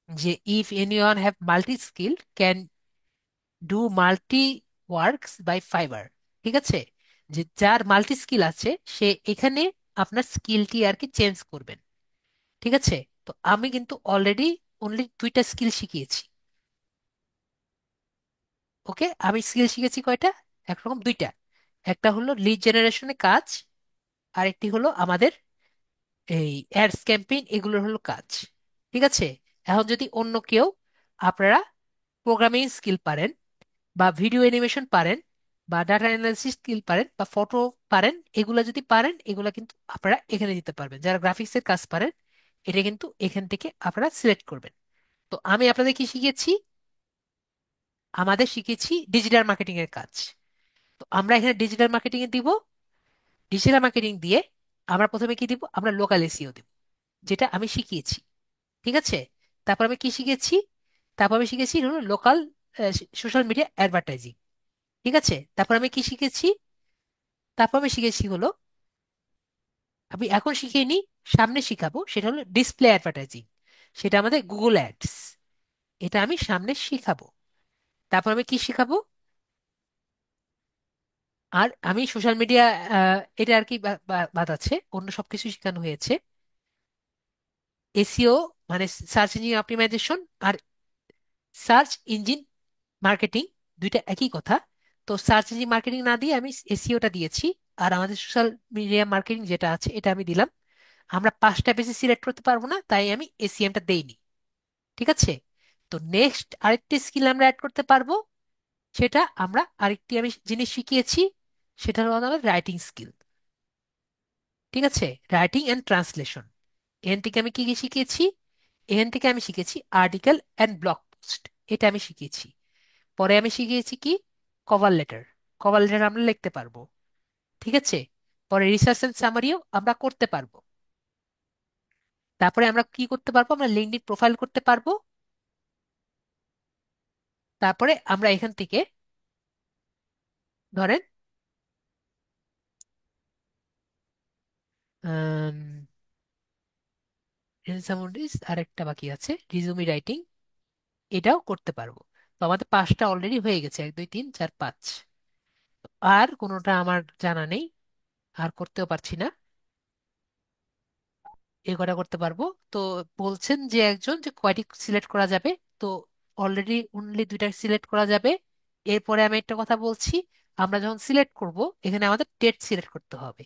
যে if anyone have multi skill can do multi works by Fiverr. ঠিক আছে? যে যার মাল্টি স্কিল আছে সে এখানে আপনার স্কিলটি আর কি চেঞ্জ করবেন। ঠিক আছে? তো আমি কিন্তু অলরেডি অনলি দুইটা স্কিল শিখিয়েছি। ওকে, আমি স্কিল শিখেছি কয়টা? একরকম দুইটা। একটা হলো লিড জেনারেশনে কাজ, আর একটি হলো আমাদের এই অ্যাডস ক্যাম্পেইন, এগুলোর হলো কাজ। ঠিক আছে? এখন যদি অন্য কেউ, আপনারা প্রোগ্রামিং স্কিল পারেন, বা ভিডিও অ্যানিমেশন পারেন, বা ডাটা অ্যানালিসিস স্কিল পারেন, বা ফটো পারেন, এগুলা যদি পারেন এগুলা কিন্তু আপনারা এখানে দিতে পারবেন। যারা গ্রাফিক্সের কাজ পারেন এটা কিন্তু এখান থেকে আপনারা সিলেক্ট করবেন। তো আমি আপনাদের কি শিখেছি? আমাদের শিখেছি ডিজিটাল মার্কেটিং এর কাজ। তো আমরা এখানে ডিজিটাল মার্কেটিং এ দিব। ডিজিটাল মার্কেটিং দিয়ে আমরা প্রথমে কি দিব? আমরা লোকাল এসইও দিব, যেটা আমি শিখিয়েছি। ঠিক আছে? তারপর আমি কি শিখেছি? তারপর আমি শিখেছি হলো লোকাল সোশ্যাল মিডিয়া অ্যাডভার্টাইজিং। ঠিক আছে? তারপর আমি কি শিখেছি? তারপর আমি শিখেছি হলো, আমি এখন শিখিয়ে নিই, সামনে শিখাবো, সেটা হলো ডিসপ্লে অ্যাডভার্টাইজিং। সেটা আমাদের গুগল অ্যাডস, এটা আমি সামনে শিখাবো। তারপর আমি কি শিখাবো? আর আমি সোশ্যাল মিডিয়া, এটা আর কি বাদ আছে, অন্য সবকিছু শেখানো হয়েছে। এসইও মানে সার্চ ইঞ্জিন অপটিমাইজেশন, আর সার্চ ইঞ্জিন মার্কেটিং, দুইটা একই কথা। তো সার্চ ইঞ্জিন মার্কেটিং না দিয়ে আমি এসইওটা দিয়েছি। আর আমাদের সোশ্যাল মিডিয়া মার্কেটিং যেটা আছে এটা আমি দিলাম। আমরা পাঁচটা বেশি সিলেক্ট করতে পারবো না, তাই আমি এসইএমটা দেইনি। ঠিক আছে? তো নেক্সট আরেকটি স্কিল আমরা অ্যাড করতে পারবো, সেটা আমরা আরেকটি আমি জিনিস শিখিয়েছি, সেটা হলো আমাদের রাইটিং স্কিল। ঠিক আছে? Writing and translation. এখান থেকে আমি কি কি শিখিয়েছি? এখান থেকে আমি শিখেছি আর্টিকেল অ্যান্ড ব্লগ পোস্ট, এটা আমি শিখিয়েছি। পরে আমি শিখিয়েছি কি? Cover letter. কভার লেটার আমরা লিখতে পারবো। ঠিক আছে? পরে রিসার্চ এন্ড সামারিও আমরা করতে পারবো। তারপরে আমরা কি করতে পারবো? আমরা লিঙ্কডইন প্রোফাইল করতে পারবো। তারপরে আমরা এখান থেকে ধরেন আরেকটা বাকি আছে, রিজুমি রাইটিং, এটাও করতে পারবো। তো আমাদের পাঁচটা অলরেডি হয়ে গেছে, 1 2 3 4 5। আর কোনোটা আমার জানা নেই, আর করতেও পারছি না। এ কটা করতে পারবো। তো বলছেন যে একজন যে কয়টি সিলেক্ট করা যাবে, তো অলরেডি অনলি দুইটা সিলেক্ট করা যাবে। এরপরে আমি একটা কথা বলছি, আমরা যখন সিলেক্ট করব এখানে আমাদের ডেট সিলেক্ট করতে হবে।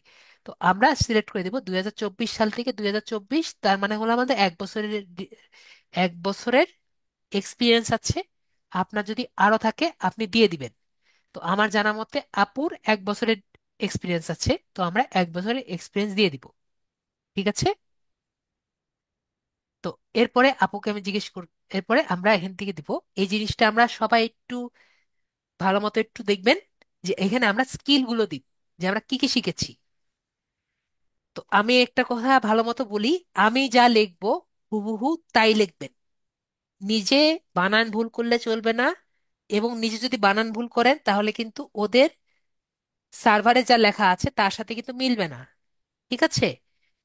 তো আমরা সিলেক্ট করে দেবো 2024 সাল থেকে 2024, তার মানে হলো আমাদের 1 বছরের 1 বছরের এক্সপিরিয়েন্স আছে। আপনার যদি আরো থাকে আপনি দিয়ে দিবেন। তো আমার জানা মতে আপুর 1 বছরের এক্সপিরিয়েন্স আছে, তো আমরা 1 বছরের এক্সপিরিয়েন্স দিয়ে দিব। ঠিক আছে? তো এরপরে আপুকে আমি জিজ্ঞেস কর, এরপরে আমরা এখান থেকে দিব। এই জিনিসটা আমরা সবাই একটু ভালো মতো একটু দেখবেন, যে এখানে আমরা স্কিল গুলো দিব, যে আমরা কি কি শিখেছি। তো আমি একটা কথা ভালো মতো বলি, আমি যা লিখবো হুবহু তাই লিখবেন। নিজে বানান ভুল করলে চলবে না, এবং নিজে যদি বানান ভুল করেন তাহলে কিন্তু ওদের সার্ভারে যা লেখা আছে তার সাথে কিন্তু মিলবে না। ঠিক আছে?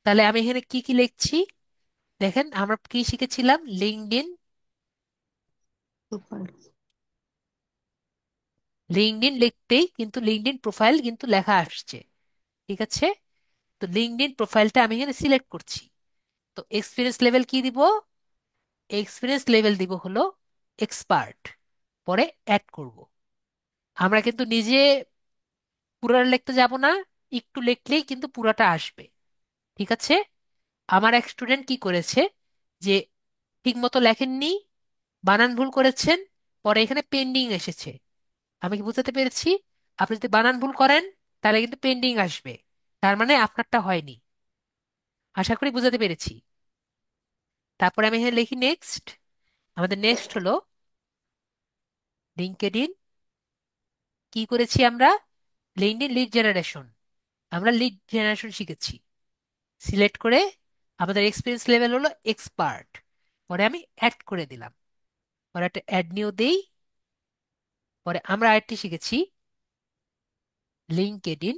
তাহলে আমি এখানে কি কি লিখছি দেখেন, আমরা কি শিখেছিলাম? LinkedIn, super. লিঙ্কডইন লিখতেই কিন্তু লিঙ্কডইন প্রোফাইল কিন্তু লেখা আসছে। ঠিক আছে? তো লিঙ্কডইন প্রোফাইলটা আমি এখানে সিলেক্ট করছি। তো এক্সপিরিয়েন্স লেভেল কি দিব? এক্সপিরিয়েন্স লেভেল দিব হলো এক্সপার্ট। পরে অ্যাড করব। আমরা কিন্তু নিজে পুরাটা লিখতে যাব না, একটু লিখলেই কিন্তু পুরাটা আসবে। ঠিক আছে? আমার এক স্টুডেন্ট কি করেছে, যে ঠিক মতো লেখেননি, বানান ভুল করেছেন, পরে এখানে পেন্ডিং এসেছে। আমি কি বুঝাতে পেরেছি? আপনি যদি বানান ভুল করেন তাহলে কিন্তু পেন্ডিং আসবে, তার মানে আপনারটা হয়নি। আশা করি বুঝাতে পেরেছি। তারপরে আমি এখানে লিখি নেক্সট। আমাদের নেক্সট হলো লিঙ্কডইন। কি করেছি আমরা? LinkedIn lead generation. আমরা লিড জেনারেশন শিখেছি। সিলেক্ট করে আমাদের এক্সপিরিয়েন্স লেভেল হলো এক্সপার্ট। পরে আমি অ্যাড করে দিলাম। পরে একটা অ্যাড নিউ দেই। পরে আমরা আরেকটি শিখেছি, লিঙ্কডইন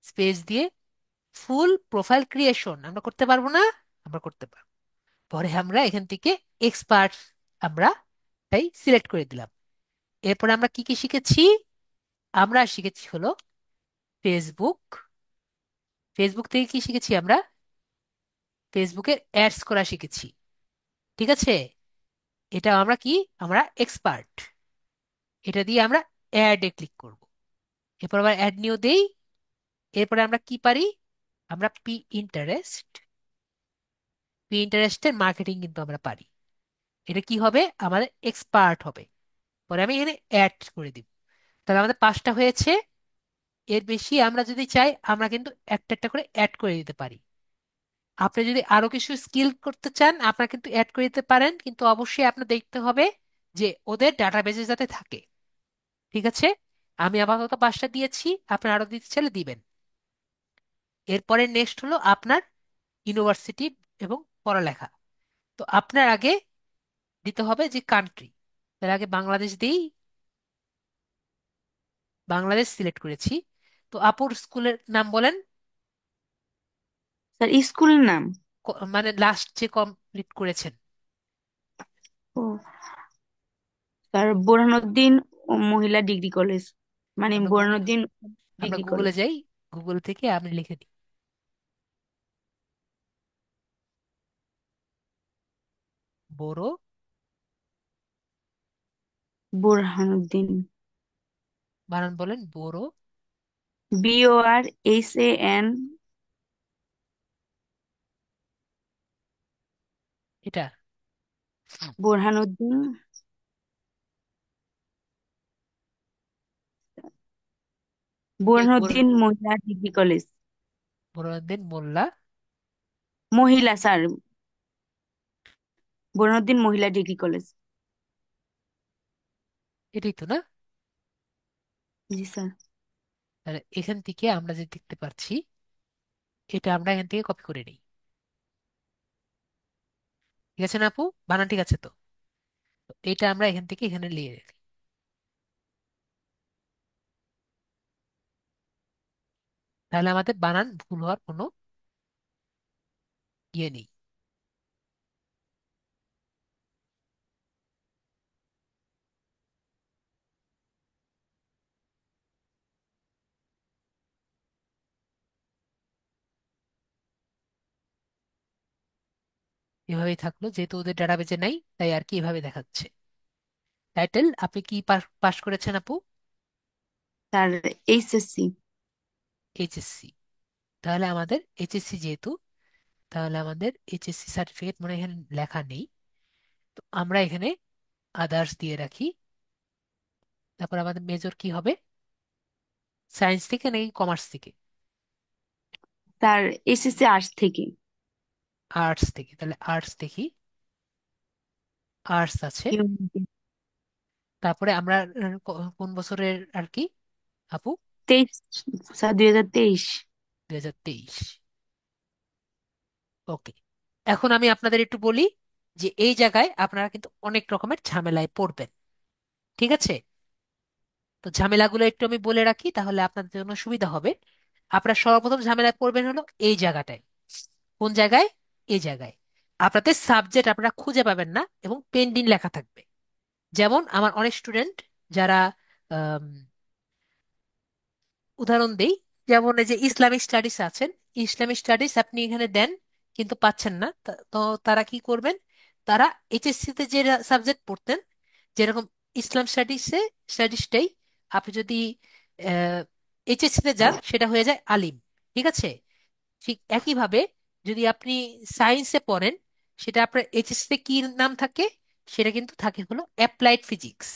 স্পেস দিয়ে ফুল প্রোফাইল ক্রিয়েশন আমরা করতে পারবো না? আমরা করতে পারবো। পরে আমরা এখান থেকে এক্সপার্ট আমরা তাই সিলেক্ট করে দিলাম। এরপরে আমরা কি কি শিখেছি? আমরা শিখেছি হলো ফেসবুক। ফেসবুক থেকে কি শিখেছি আমরা? ফেসবুকের অ্যাডস করা শিখেছি। ঠিক আছে? এটা আমরা কি, আমরা এক্সপার্ট। এটা দিয়ে আমরা অ্যাডে ক্লিক করব। এরপর আবার অ্যাড নিউ দেই। এরপরে আমরা কি পারি? আমরা পি ইন্টারেস্টের মার্কেটিং কিন্তু আমরা পারি। এটা কি হবে? আমাদের এক্সপার্ট হবে। পরে আমি এখানে অ্যাড করে দিব। তাহলে আমাদের 5টা হয়েছে। এর বেশি আমরা যদি চাই আমরা কিন্তু একটা একটা করে অ্যাড করে দিতে পারি। আপনি যদি আরো কিছু স্কিল করতে চান আপনারা কিন্তু অ্যাড করে দিতে পারেন, কিন্তু অবশ্যই আপনার দেখতে হবে যে ওদের ডাটাবেজে যাতে থাকে। ঠিক আছে? আমি আপাতত 5টা দিয়েছি, আপনি আরো দিতে চাইলে দিবেন। এরপরে নেক্সট হলো আপনার ইউনিভার্সিটি এবং পড়ালেখা। তো আপনার আগে দিতে হবে যে কান্ট্রি। তার আগে বাংলাদেশ দিই। বাংলাদেশ সিলেক্ট করেছি। তো আপুর স্কুলের নাম বলেন। স্যার স্কুল নাম? মানে লাস্ট যে কমপ্লিট করেছেন। ও স্যার বোরহানউদ্দিন মহিলা ডিগ্রি কলেজ, মানে আমরা গুগল বোরহানউদ্দিন আমরা ডিগ্রি গুগলে কলেজ। যাই। গুগল থেকে আমি লিখে দিই বড়। বোরহানউদ্দিন, বানান বলেন বড়। BORHAN। এটা বোরহানউদ্দিন, বড় বোরহানউদ্দিন মহিলা ডিগ্রি কলেজ। বড়দিন মোল্লা। মহিলা স্যার, বোরহানউদ্দিন মহিলা ডিগ্রি কলেজ। এটাই তো না? জি স্যার। তাহলে এখান থেকে আমরা যে দেখতে পাচ্ছি, এটা আমরা এখান থেকে কপি করে নিই। ঠিক আছে না আপু? বানান ঠিক আছে তো? তো এটা আমরা এখান থেকে এখানে নিয়ে রাখি। তাহলে আমাদের বানান ভুল হওয়ার কোনো ইয়ে নেই। এভাবেই থাকলো, যেহেতু ওদের ডাটাবেজে নাই তাই আর কি এভাবে দেখাচ্ছে। টাইটেল আপনি কি পাস করেছেন আপু? Sir HSC। এইচএসসি। তাহলে আমাদের এইচএসসি যেহেতু, তাহলে আমাদের এইচএসসি সার্টিফিকেট মনে হয় এখানে লেখা নেই। তো আমরা এখানে আদার্স দিয়ে রাখি। তারপর আমাদের মেজর কি হবে? সায়েন্স থেকে নাকি কমার্স থেকে? স্যার SSC আর্টস থেকে। আর্টস থেকে। তাহলে আর্টস দেখি। আর্টস আছে। Humanity। তারপরে আমরা কোন বছরের আর কি আপু? 23, স্যার 2023। 2023। ওকে। এখন আমি আপনাদের একটু বলি যে এই জায়গায় আপনারা কিন্তু অনেক রকমের ঝামেলায় পড়বেন। ঠিক আছে? তো ঝামেলাগুলো একটু আমি বলে রাখি, তাহলে আপনাদের জন্য সুবিধা হবে। আপনারা সর্বপ্রথম ঝামেলায় পড়বেন হলো এই জায়গাটায়। কোন জায়গায়? এই জায়গায় আপনাদের সাবজেক্ট আপনারা খুঁজে পাবেন না এবং পেন্ডিং লেখা থাকবে। যেমন আমার অনেক স্টুডেন্ট যারা, আম, উদাহরণ দেই, যেমন এই যে ইসলামিক স্টাডিজ আছেন, ইসলামিক স্টাডিজ আপনি এখানে দেন কিন্তু পাচ্ছেন না, তো তারা কি করবেন, তারা এইচএসসি তে যে সাবজেক্ট পড়তেন, যেরকম ইসলাম স্টাডিজে স্টাডিজটাই আপনি যদি এইচএসসি তে যান সেটা হয়ে যায় আলিম। ঠিক আছে, ঠিক একইভাবে যদি আপনি সায়েন্সে পড়েন, সেটা আপনার এইচএসসি তে কি নাম থাকে, সেটা কিন্তু থাকে হলো অ্যাপ্লাইড ফিজিক্স।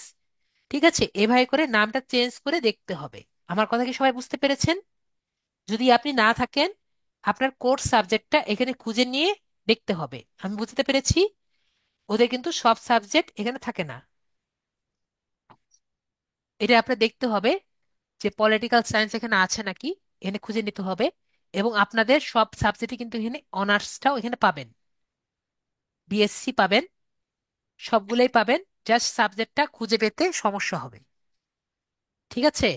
ঠিক আছে, এভাবে করে নামটা চেঞ্জ করে দেখতে হবে। আমার কথা কি সবাই বুঝতে পেরেছেন? যদি আপনি না থাকেন, আপনার কোর্স সাবজেক্টটা এখানে খুঁজে নিয়ে দেখতে হবে। আমি বুঝতে পেরেছি, ওদের কিন্তু সব সাবজেক্ট এখানে থাকে না। এটা আপনার দেখতে হবে যে পলিটিক্যাল সায়েন্স এখানে আছে নাকি, এখানে খুঁজে নিতে হবে। এবং আপনাদের সব সাবজেক্টে কিন্তু এখানে অনার্সটাও এখানে পাবেন, বিএসসি পাবেন, সবগুলোই পাবেন। জাস্ট সাবজেক্টটা খুঁজে পেতে সমস্যা হবে। ঠিক আছে,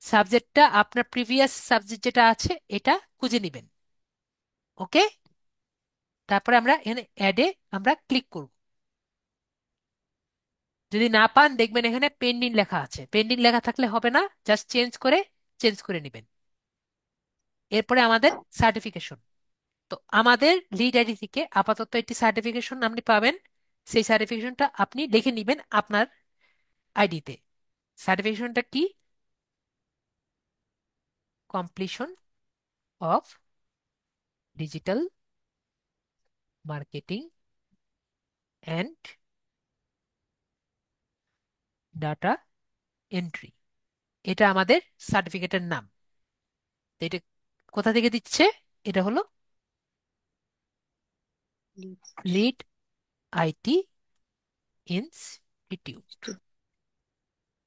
সাবজেক্টটা আপনার প্রিভিয়াস সাবজেক্ট যেটা আছে এটা খুঁজে নেবেন। ওকে, তারপরে আমরা এখানে অ্যাডে আমরা ক্লিক করব। যদি না পান দেখবেন এখানে পেন্ডিং লেখা আছে, পেন্ডিং লেখা থাকলে হবে না, জাস্ট চেঞ্জ করে নেবেন। এরপরে আমাদের সার্টিফিকেশন। তো আমাদের লিড আইডি থেকে আপাতত একটি সার্টিফিকেশন আপনি পাবেন। সেই সার্টিফিকেশনটা আপনি লিখে নেবেন আপনার আইডিতে। সার্টিফিকেশনটা কি? Completion of digital marketing and data entry, এটা আমাদের সার্টিফিকেটের নাম। তো এটা কোথা থেকে দিচ্ছে? এটা হলো লিড আইটি ইনস্টিটিউট।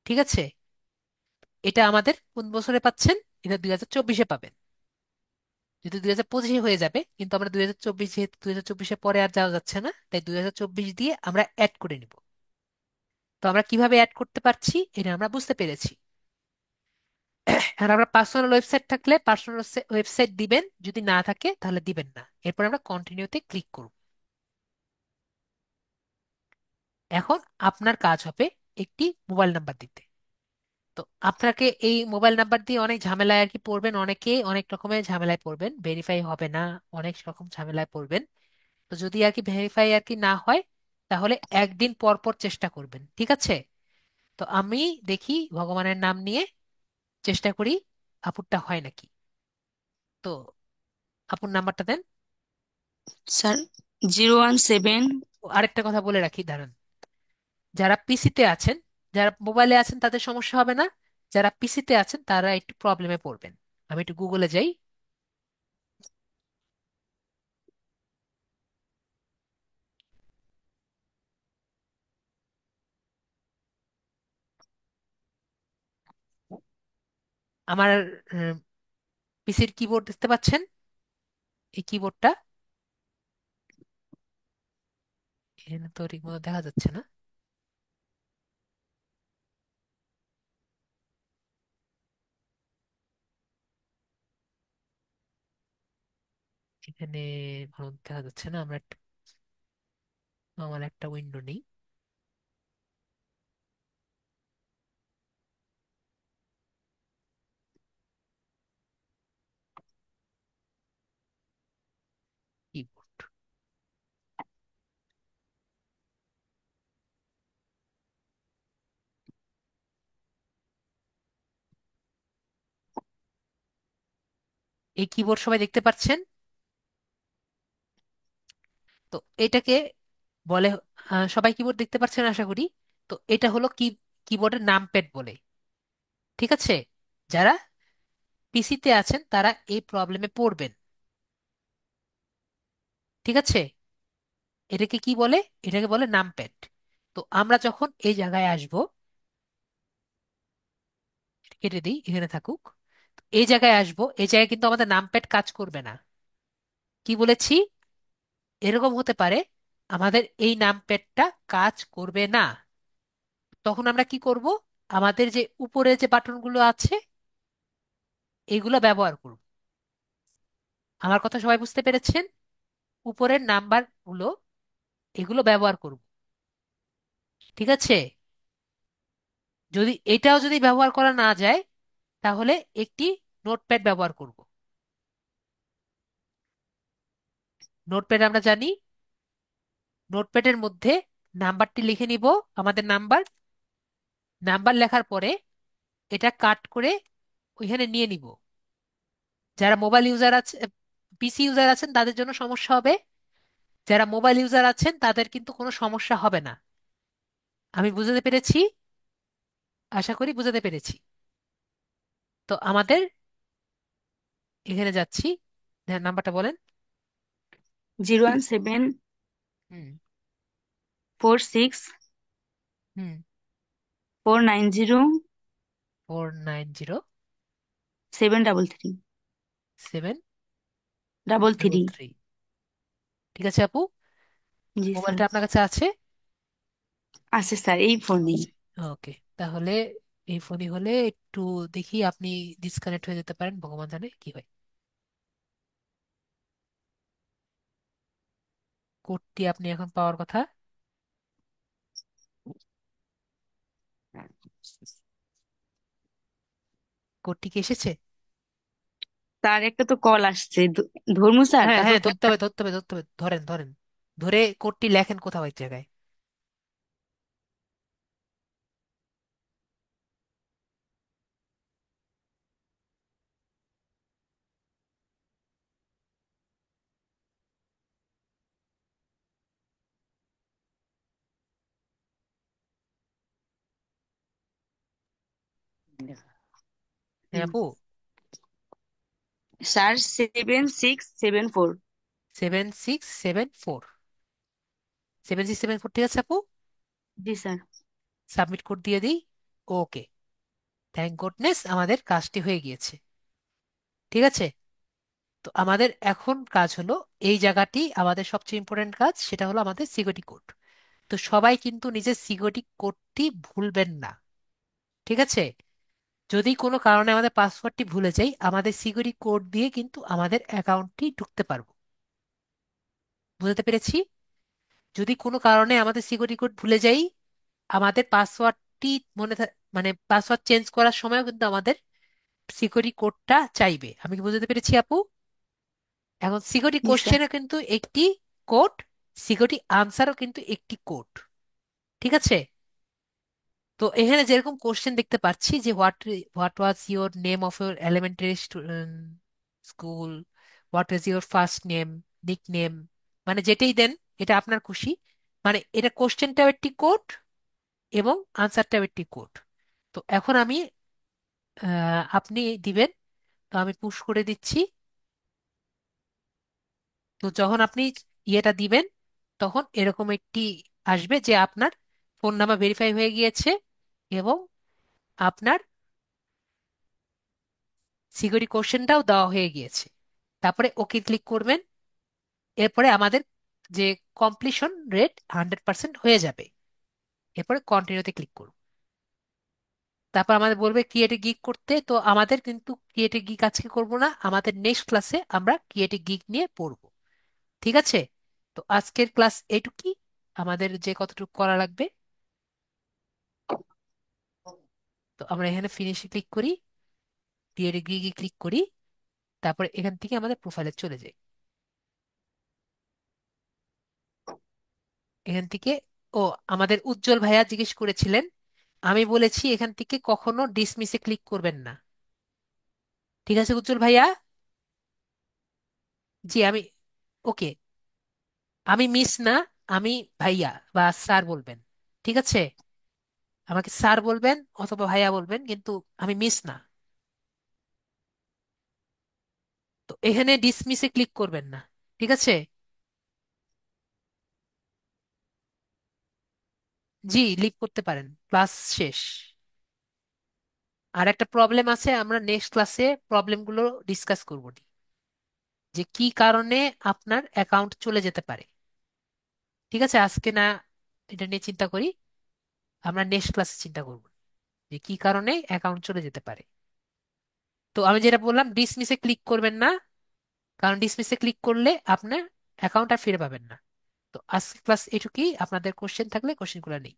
ঠিক আছে, এটা আমাদের কোন বছরে পাচ্ছেন? এটা 2024-এ পাবেন। যদি 2025-এ হয়ে যাবে, কিন্তু আমরা 2024, যেহেতু 2024-এর পরে আর যাওয়া যাচ্ছে না, তাই 2024 দিয়ে আমরা অ্যাড করে নিব। তো আমরা কিভাবে অ্যাড করতে পারছি এটা আমরা বুঝতে পেরেছি। আর আমরা পার্সোনাল ওয়েবসাইট থাকলে পার্সোনাল ওয়েবসাইট দিবেন, যদি না থাকে তাহলে দিবেন না। এরপর আমরা কন্টিনিউতে ক্লিক করব। এখন আপনার কাজ হবে একটি মোবাইল নাম্বার দিতে। তো আপনাকে এই মোবাইল নাম্বার দিয়ে অনেক ঝামেলায় আর কি পড়বেন, অনেকে অনেক রকমের ঝামেলায় পড়বেন, ভেরিফাই হবে না, অনেক রকম ঝামেলায় পড়বেন। তো যদি আর কি ভেরিফাই আর কি না হয়, তাহলে একদিন পর পর চেষ্টা করবেন। ঠিক আছে, তো আমি দেখি ভগবানের নাম নিয়ে চেষ্টা করি আপুরটা হয় নাকি। তো আপুর নাম্বারটা দেন। স্যার, 017। ও, আরেকটা কথা বলে রাখি, দাঁড়ান। যারা পিসিতে আছেন, যারা মোবাইলে আছেন তাদের সমস্যা হবে না, যারা পিসিতে আছেন তারা একটু প্রবলেমে পড়বেন। আমি একটু গুগলে যাই। আমার পিসির কিবোর্ড দেখতে পাচ্ছেন, এই কিবোর্ডটা এখানে তো ঠিকমতো দেখা যাচ্ছে না। এখানে ভালো দেখা যাচ্ছে না। আমরা আমার একটা উইন্ডো নেই। কিবোর্ড, এই কিবোর্ড সবাই দেখতে পাচ্ছেন? তো এটাকে বলে, সবাই কিবোর্ড দেখতে পাচ্ছেন আশা করি। তো এটা হলো কিবোর্ডের নাম প্যাড বলে। ঠিক আছে, যারা পিসিতে আছেন তারা এই প্রবলেমে পড়বেন। ঠিক আছে, এটাকে কি বলে? এটাকে বলে নাম প্যাড। তো আমরা যখন এই জায়গায় আসব, কেটে দিই, এখানে থাকুক। এই জায়গায় আসবো, এই জায়গায় কিন্তু আমাদের নাম প্যাড কাজ করবে না। কি বলেছি? এরকম হতে পারে আমাদের এই নাম প্যাডটা কাজ করবে না। তখন আমরা কি করব? আমাদের যে উপরে যে বাটনগুলো আছে এগুলো ব্যবহার করব। আমার কথা সবাই বুঝতে পেরেছেন? উপরের নাম্বার গুলো, এগুলো ব্যবহার করব। ঠিক আছে, যদি এটাও যদি ব্যবহার করা না যায়, তাহলে একটি নোটপ্যাড ব্যবহার করব। নোটপ্যাড আমরা জানি, নোটপ্যাডের মধ্যে নাম্বারটি লিখে নিব, আমাদের নাম্বার। নাম্বার লেখার পরে এটা কাট করে ওইখানে নিয়ে নিব। যারা মোবাইল ইউজার আছে, পিসি ইউজার আছেন তাদের জন্য সমস্যা হবে। যারা মোবাইল ইউজার আছেন তাদের কিন্তু কোনো সমস্যা হবে না। আমি বুঝাতে পেরেছি? আশা করি বুঝাতে পেরেছি। তো আমাদের এখানে যাচ্ছি। হ্যাঁ, নাম্বারটা বলেন। 017 হুম। 46 হুম। 490 490 733 seven double double three three ঠিক আছে আপু, জি স্যার। মোবাইলটা আপনার কাছে আছে? আছে স্যার, এই ফোনেই। ওকে, তাহলে এই ফোনই হলে একটু দেখি, আপনি ডিসকানেক্ট হয়ে যেতে পারেন, ভগবান জানে কি হয়। কোডটি আপনি এখন পাওয়ার কথা। কোডটি কি এসেছে? স্যার একটা তো কল আসছে, ধর্মু স্যার, হ্যাঁ তারপর হ্যাঁ, ধরতে কোডটা। হবে ধরতে হবে ধরতে হবে, ধরেন ধরেন। ধরে কোডটি লেখেন কোথাও এক জায়গায়। হ্যাঁ হুম। আপু। স্যার 7674। 7674, 7674, ঠিক আছে আপু। জি স্যার। সাবমিট কোড দিয়ে দিই। ওকে, থ্যাংক গুডনেস, আমাদের কাজটি হয়ে গিয়েছে। ঠিক আছে। তো আমাদের এখন কাজ হলো, এই জায়গাটি আমাদের সবচেয়ে ইম্পর্টেন্ট কাজ, সেটা হলো আমাদের সিকিউরিটি কোড। তো সবাই কিন্তু নিজের সিকিউরিটি কোডটি ভুলবেন না। ঠিক আছে। যদি কোনো কারণে আমাদের পাসওয়ার্ডটি ভুলে যাই, আমাদের সিকিউরিটি কোড দিয়ে কিন্তু আমাদের অ্যাকাউন্টটি ঢুকতে পারবো। বুঝতে পেরেছি? যদি কোনো কারণে আমাদের সিকিউরিটি কোড ভুলে যাই, আমাদের পাসওয়ার্ডটি মানে পাসওয়ার্ড চেঞ্জ করার সময় কিন্তু আমাদের সিকিউরিটি কোডটা চাইবে। আমি কি বুঝতে পেরেছি আপু? এখন সিকিউরিটি জি স্যার। কোশ্চেনও কিন্তু একটি কোড, সিকিউরিটি আনসারও কিন্তু একটি কোড। ঠিক আছে। তো এখানে যেরকম কোশ্চেন দেখতে পাচ্ছি যে what was your name of your elementary school, what is your first name, nick name, মানে যেটাই দেন এটা আপনার খুশি। মানে এটা কোশ্চেনটাও একটি কোড এবং আনসারটাও একটি কোড। তো এখন আমি আপনি দিবেন, তো আমি পুশ করে দিচ্ছি। তো যখন আপনি ইয়েটা দিবেন, তখন এরকম একটি আসবে যে আপনার ফোন নাম্বার ভেরিফাই হয়ে গিয়েছে এবং আপনার সিকিউরিটি কোশ্চেনটাও দেওয়া হয়ে গিয়েছে। তারপরে ওকে ক্লিক করবেন। এরপরে আমাদের যে কমপ্লিশন রেট 100% হয়ে যাবে। এরপরে কন্টিনিউতে ক্লিক করব। তারপর আমাদের বলবে ক্রিয়েটিভ গিগ করতে, তো আমাদের কিন্তু ক্রিয়েটিভ গিগ আজকে করব না, আমাদের নেক্সট ক্লাসে আমরা ক্রিয়েটিভ গিগ নিয়ে পড়বো। ঠিক আছে। তো আজকের ক্লাস এইটুকুই, আমাদের যে কতটুকু করা লাগবে। তো আমরা এখানে ফিনিশে ক্লিক করি, ক্রিয়েটিভ গিগে ক্লিক করি, তারপরে এখান থেকে আমাদের প্রোফাইলে চলে যাই। এখান থেকে, ও, আমাদের উজ্জ্বল ভাইয়া জিজ্ঞেস করেছিলেন, আমি বলেছি এখান থেকে কখনো ডিসমিসে ক্লিক করবেন না। ঠিক আছে উজ্জ্বল ভাইয়া? জি আমি, ওকে, আমি মিস না, আমি ভাইয়া বা স্যার বলবেন। ঠিক আছে। আমাকে স্যার বলবেন অথবা ভাইয়া বলবেন, কিন্তু আমি মিস না। তো এখানে ডিসমিসে ক্লিক করবেন না। ঠিক আছে। জি, লিভ করতে পারেন, ক্লাস শেষ। আর একটা প্রবলেম আছে, আমরা নেক্সট ক্লাসে প্রবলেমগুলো ডিসকাস করব, যে কি কারণে আপনার অ্যাকাউন্ট চলে যেতে পারে। ঠিক আছে, আজকে না এটা নিয়ে চিন্তা করি, আমরা নেক্সট ক্লাসে চিন্তা করব যে কি কারণে অ্যাকাউন্ট চলে যেতে পারে। তো আমি যেটা বললাম, ডিসমিসে ক্লিক করবেন না, কারণ ডিসমিসে ক্লিক করলে আপনার অ্যাকাউন্ট আর ফিরে পাবেন না। তো আজকে ক্লাস এটুকুই, আপনাদের কোশ্চেন থাকলে কোশ্চেনগুলো নেই।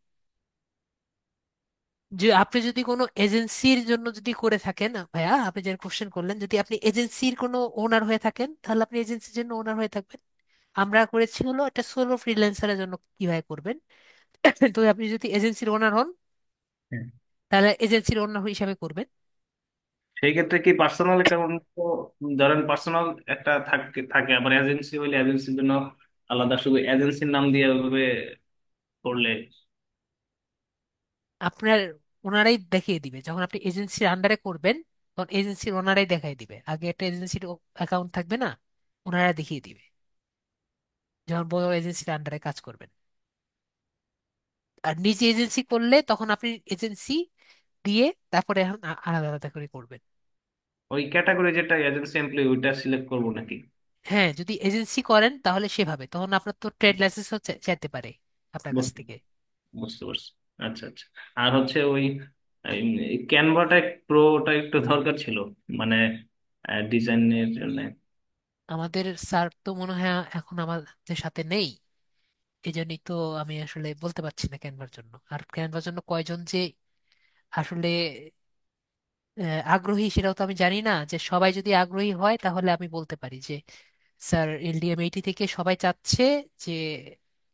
যে আপনি যদি কোনো এজেন্সির জন্য যদি করে থাকেন, ভাইয়া আপনি যে কোশ্চেন করলেন, যদি আপনি এজেন্সির কোনো ওনার হয়ে থাকেন তাহলে আপনি এজেন্সির জন্য ওনার হয়ে থাকবেন। আমরা করেছি হলো একটা সোলো ফ্রিল্যান্সারের জন্য কিভাবে করবেন। তো আপনি যদি এজেন্সির ওনার হন হ্যাঁ। তাহলে এজেন্সির ওনার হিসাবে করবেন। সেই ক্ষেত্রে কি পার্সোনাল অ্যাকাউন্ট, ধরেন পার্সোনাল একটা থাকে থাকে, আবার এজেন্সি হইলে এজেন্সির জন্য আলাদা, শুধু এজেন্সির নাম দিয়ে ওইভাবে করলে? আপনার ওনারাই দেখিয়ে দিবে যখন আপনি এজেন্সির আন্ডারে করবেন, তখন এজেন্সির ওনারাই দেখাই দিবে। আগে একটা এজেন্সির অ্যাকাউন্ট থাকবে না, ওনারা দেখিয়ে দিবে যখন বড় এজেন্সির আন্ডারে কাজ করবেন। আর নিজে এজেন্সি করলে তখন আপনি এজেন্সি দিয়ে তারপরে এখন আলাদা আলাদা করে করবেন। ওই ক্যাটাগরি যেটা এজেন্সি এমপ্লয়ি, ওইটা সিলেক্ট করবো নাকি? হ্যাঁ, যদি এজেন্সি করেন তাহলে সেভাবে তখন আপনার তো ট্রেড লাইসেন্সও চাইতে পারে আপনার কাছ বুঝতে থেকে। বুঝতে পারছি। আচ্ছা আচ্ছা। আর হচ্ছে ওই ক্যানভাটা প্রোটা একটু দরকার ছিল, মানে ডিজাইনের জন্য। আমাদের স্যার তো মনে হয় এখন আমাদের সাথে নেই, এই জন্যই তো আমি আসলে বলতে পারছি না ক্যানভার জন্য। আর ক্যানভার জন্য কয়জন যে আসলে আগ্রহী সেটাও তো আমি জানি না। যে সবাই যদি আগ্রহী হয় তাহলে আমি বলতে পারি যে স্যার এলডিএম 80 থেকে সবাই চাচ্ছে যে